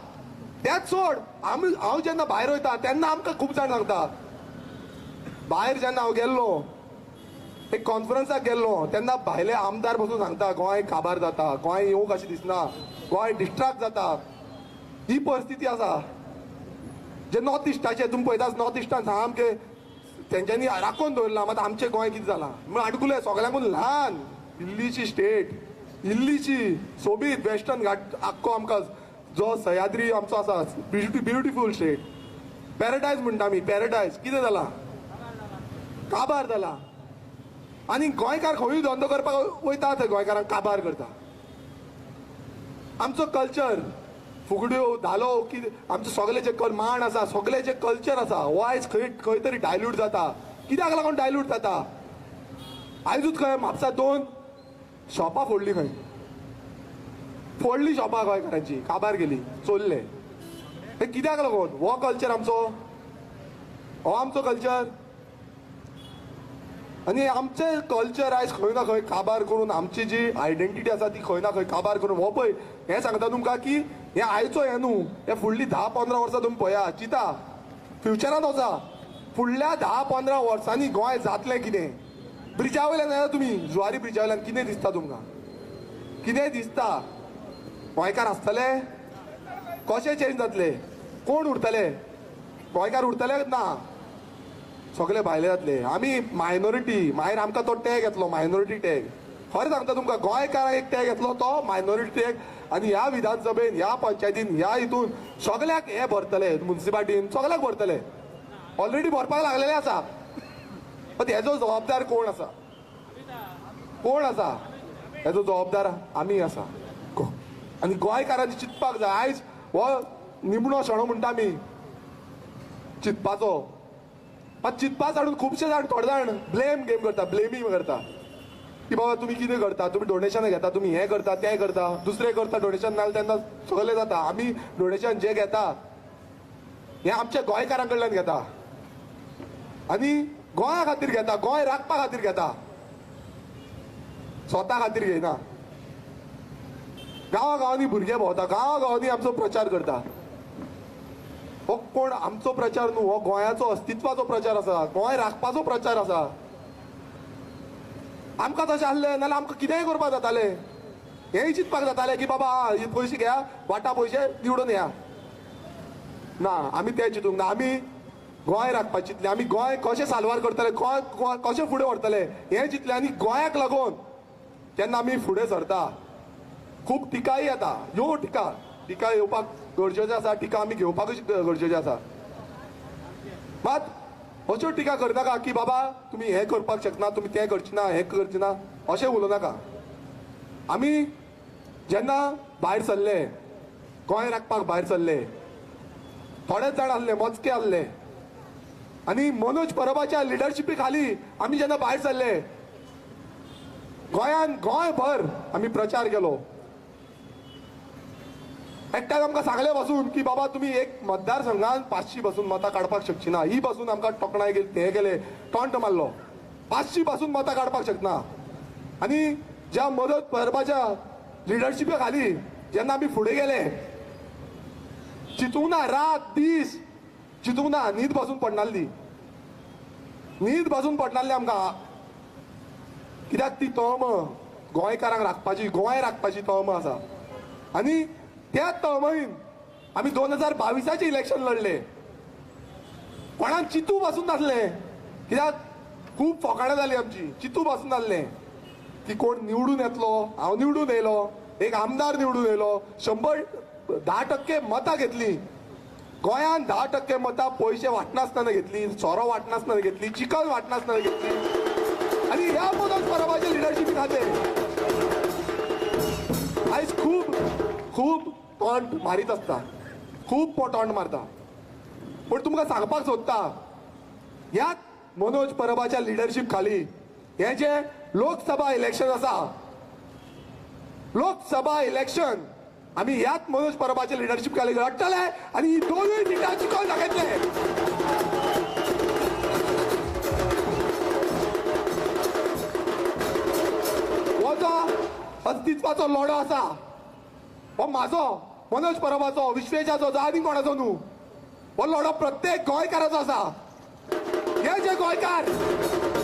तेंच सोड. हांव जेन्ना भायर वयता तेन्ना आमकां खूब जाण सांगता. भायर जेन्ना हांव गेल्लो, एक कॉन्फरन्साक गेल्लो, तेन्ना भायले आमदार बसून सांगता गोंय काबार जाता, गोंय येवंक अशें दिसना, गोंय डिस्ट्रॅक्ट जाता. ही परिस्थिती आसा. जे नॉर्थ इस्टाचे तुमी पळयता, नॉर्थ इस्टान सामके तेंच्यांनी राखून दवरला. मात आमचें गोंय कितें जालां म्हण अडकुले. सगळ्यांकून ल्हान दिल्लीची स्टेट, दिल्लीची सोबीत वेस्टर्न घाट आख्खो आमकां जो सह्याद्री आमचो आसा, ब्युटिफूल स्टेट, पॅराडायज म्हणटा आमी. पॅराडायज कितें जाला? काबार जाला. आनी गोंयकार खंयूय धंदो करपाक वयता थंय गोंयकारांक काबार करता. आमचो कल्चर, फुगड्यो, धालो, कितें आमचे सगळे जे मांड आसा, सगळे जे कल्चर आसा, हो आयज खंय तरी डायल्यूट जाता. कित्याक लागून डायल्यूट जाता? आयजूच खंय म्हापसा 2 शॉपां फोडली, खंय फोडली शॉपां गोंयकारांची, काबार गेली, चोरले. हे कित्याक लागून? हो कल्चर आमचो, हो आमचो कल्चर. आनी आमचे कल्चर आयज खंय ना खंय काबार करून आमची जी आयडेंटिटी आसा ती खंय ना खंय काबार करून. हो पळय, हें सांगता तुमकां की हे आयचो हें न्हू, हे फुडलीं 10-15 वर्सां तुमी पळया, चिता फ्युचरांत वचा. फुडल्या 10-15 वर्सांनी गोंय जातलें कितें? ब्रिजा वयल्यान येता तुमी, जुवारी ब्रिजा वयल्यान कितें दिसता तुमकां? कितें दिसता? गोंयकार आसतले? कशें चेंज जातले? कोण उरतले? गोंयकार उरतले ना, सगळे भायले जातले. आमी मायनॉरिटी, मागीर आमकां तो टॅग येतलो, मायनॉरिटी टॅग. खरें सांगता तुमकां, गोंयकारांक एक टॅग येतलो, तो मायनॉरिटी टॅग. आनी ह्या विधानसभेन, ह्या पंचायतीन, ह्या हितून सगळ्याक हे भरतले, म्युनिसिपालिटीन सगळ्याक भरतले. ऑलरेडी भरपाक लागलेले आसा. पण हेजो जबाबदार कोण आसा? कोण आसा हेजो जबाबदार? आमी आसा. आनी गोंयकारांनी चिंतपाक जाय. आयज हो निमणो सणो म्हणटा आमी चिंतपाचो. पण चिंतपा जाणून खुबशे जाण, थोडे जाण ब्लेम गेम करता, ब्लेमींग करता की बाबा तुमी कितें करता, तुमी डोनेशन घेता, तुमी हें करता, तें करता, दुसरें करता. डोनेशन नाजाल्यार तेन्ना सगळें जाता. आमी डोनेशन जें घेता हें आमच्या गोंयकारां कडल्यान घेता आनी गोंया खातीर घेता, गोंय राखपा खातीर घेता, स्वता खातीर घेयना. गांवागांवांनी भुरगे भोंवता, गांवागांवांनी आमचो प्रचार करता. हो कोण आमचो प्रचार न्हू, हो गोंयाचो अस्तित्वाचो प्रचार आसा, गोंय राखपाचो प्रचार आसा. आमकां तशें आसलें नाल्यार आमकां कितेंय करपाक जातालें. हेंय चिंतपाक जातालें की बाबा हे पयशे घेया, वाटा पयशे निवडून येया. ना, आमी तें चिंतूंक ना. आमी गोंय राखपाचें चिंतलें. आमी गोंय कशें साल्वार करतले, गोंय कशें फुडें व्हरतले हें चिंतलें. आनी गोंयाक लागून जेन्ना आमी फुडें सरता, खूब टिकाय येता. ह्यो टिका येवपाक गरजेचें आसा, टिका आमी घेवपाकूच गरजेचें आसा. मात अश्यो टिका करनाका की बाबा तुमी हें करपाक शकना, तुमी तें करचें ना, हें करचें ना, अशें उलोवनाका. आमी जेन्ना भायर सरले, गोंय राखपाक भायर सरले, थोडेच जाण आसले, मोजके आसले. आनी मनोज परबाच्या लिडरशिपी खाली आमी जेन्ना भायर सरले, गोंयान गोंयभर आमी प्रचार केलो. एकट्याक आमकां सांगले बसून की बाबा तुम्ही एक मतदारसंघान 500 बसून मतां काडपाक शकची ना. ही बसून आमकां टोकणाय गेली, हे गेले, टॉन्ट मारलो. 500 बसून मतां काडपाक शकना. आनी ज्या मनोज परबाच्या लिडरशिपे खाली जेन्ना आमी फुडें गेले, चिंतूंक ना, रात दीस चिंतूंक ना, न्हीद बसून पडनासली, न्हीद बसून पडनासली आमकां. कित्याक ती तळम गोंयकारांक राखपाची, गोंय राखपाची तळम आसा. आनी त्या तळमळीन आमी 2022 इलेक्शन लढले. कोणाक चिंतू बसून नासलें, कित्याक खूब फकाणां जाली आमची. चिंतू बसून नासलें की कोण निवडून येतलो, हांव निवडून येयलो, एक आमदार निवडून येयलो, 100 10% मतां घेतली. गोंयान 10% मतां पयशे वाटनासतना घेतली, सोरो वाटनासतना घेतली, चिकन वाटनासतना घेतली आणि ह्या मनोज परबाच्या लिडरशिपी खातीर आयज खूब तोंड मारीत आसता, खूब तोंड मारता. पण तुमकां सांगपाक सोदता, ह्याच मनोज परबाच्या लिडरशिप खाली हे जे लोकसभा इलेक्शन आसा, लोकसभा इलेक्शन आम्ही ह्याच मनोज परबाच्या लिडरशिप खाली लढतले आणि ही दोनूय सिटां जिखून दाखयतले. हो जो अस्तित्वाचो लढो आसा हो म्हाजो, मनोज परबाचो, विश्वेशाचो, जो आनी कोणाचो न्हू, हो लढो प्रत्येक गोंयकाराचो आसा. हे जे गोंयकार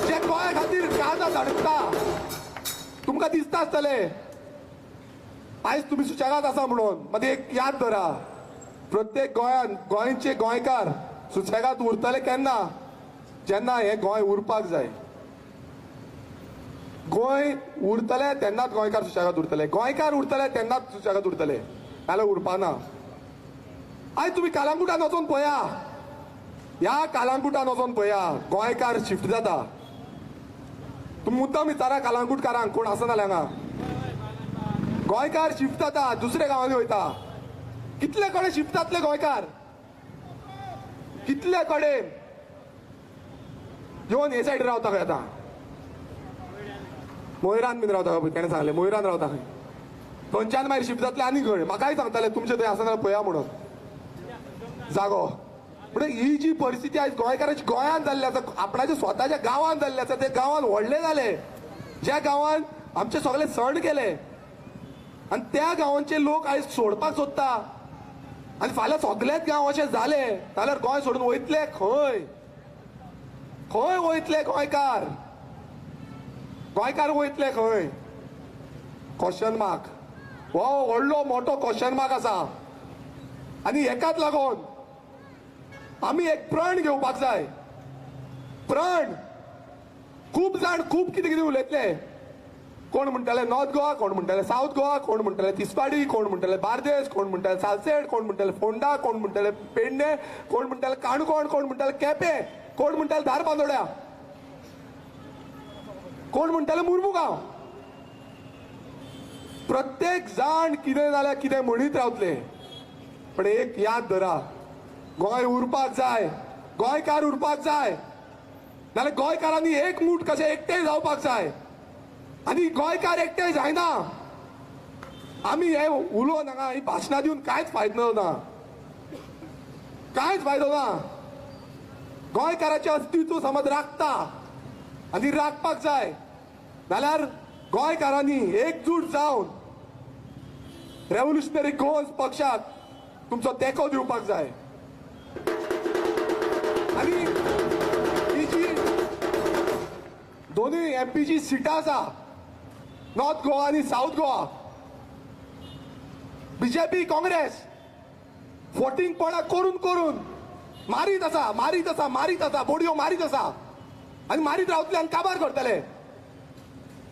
जे गोंया खातीर काळजां धडकता, तुमकां दिसता आसतले आयज तुम्ही सुशेगाद आसा म्हणून, मात एक याद धरा, प्रत्येक गोंयचे गोंयकार सुशेगाद उरतले केन्ना, जेन्ना हे गोंय उरपाक जाय. गोंय उरतले तेन्नाच गोंयकार सुशेगाद उरतले, गोंयकार उरतले तेन्नाच सुशेगाद उरतले, नाल्यार उरपाना. आयज तुम्ही कालांगुटान वचून पळया, ह्या कालांगुटान वचून पळया, गोंयकार शिफ्ट जाता. तुम्ही मुद्दाम विचारा कालांगुटकारांक, कोण आसा नाल्यार हांगा, गोंयकार शिफ्ट जाता, दुसऱ्या गांवांनी वयता. कितले कडेन शिफ्ट जातले गोंयकार, कितले कडेन येवन हे सायडीन रावता खंय आतां, मोयरान बीन रावता खंय, तेणें सांगलें मोयरान रावता खंय, थंयच्यान मागीर शिफ्ट जातले आनी खंय. म्हाकाय सांगताले तुमचे थंय आसा जाल्यार पळया म्हणून जागो. म्हणजे ही जी परिस्थिती आयज गोंयकारांची गोंयान जाल्ली आसा, आपणाच्या स्वताच्या गांवांत जाल्ली आसा, ते गांवांत व्हडले जाले, ज्या गांवांत आमचे सगळे सण केले, आणि त्या गांवांचे लोक आयज सोडपाक सोदता. आणि फाल्यां सगळेच गांव अशें जाले जाल्यार गोंय सोडून वयतले खंय, खंय वयतले गोंयकार, गोंयकार वयतले खंय? क्वेश्चन मार्क, हो व्हडलो मोठो क्वेश्चन मार्क आसा. आणि हेकाच लागून आमी एक प्रण घेवपाक जाय. प्रण खूब जाण खूब कितें कितें उलयतले, कोण म्हणटाले नॉर्थ गोवा, कोण म्हणटाले साऊथ गोवा, कोण म्हणटाले तिसवाडी, कोण म्हणटाले बार्देस, कोण म्हणटाले सालसेट, कोण म्हणटाले फोंडा, कोण म्हणटाले पेडणे, कोण म्हणटाले काणकोण, कोण म्हणटाले केपें, कोण म्हणटाले धारबांदोड्या, कोण म्हणटाले मुर्मुगांव. प्रत्येक जाण कितें जाल्यार कितें म्हणीत रावतले. पण एक याद धरा, गोंय उरपाक जाय, गोंयकार उरपाक जाय, नाल्यार गोंयकारांनी एक मूठ कशें एकठांय जावपाक जाय. आणि गोंयकार एकठांय जायना, आमी हे उलोवन हांगा ही भाशणां दिवन कांयच फायदो ना, कांयच फायदो ना. गोंयकाराचें अस्तित्व समज राखता आनी राखपाक जाय जाल्यार गोंयकारांनी एकजूट जावन रेव्होल्युशनरी गोवन्स पक्षाक तुमचो तेंको दिवपाक जाय. आणि ही जी दोनूय एमपीची सिटां आसा, नॉर्थ गोवा आणि साऊथ गोवा, बीजेपी काँग्रेस फोटिंगपणा करून करून मारीत आसा, बोडयो मारीत आसा आणि मारीत रावतले आनी काबार करतले.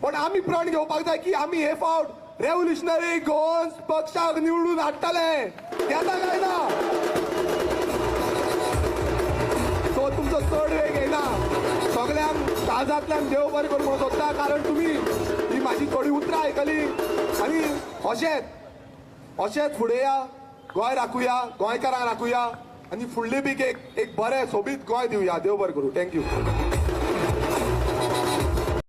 पण आमी प्रण घेवपाक जाय की आमी हे फावट रेव्होल्युशनरी गोवन्स पक्षाक निवडून हाडटले, घेता काय ना. तो तुमचो चड वेग येना, सगळ्यांक काळजांतल्यान देव बरें करूं म्हणून सोदता, कारण तुमी ही म्हाजी थोडी उतरां आयकली आनी अशेंच फुडें या, गोंय राखुया, गोंयकारांक राखुया आणि फुडली पीक एक बरें सोबीत गोंय दिवया. देव बरें करूं. थँक्यू.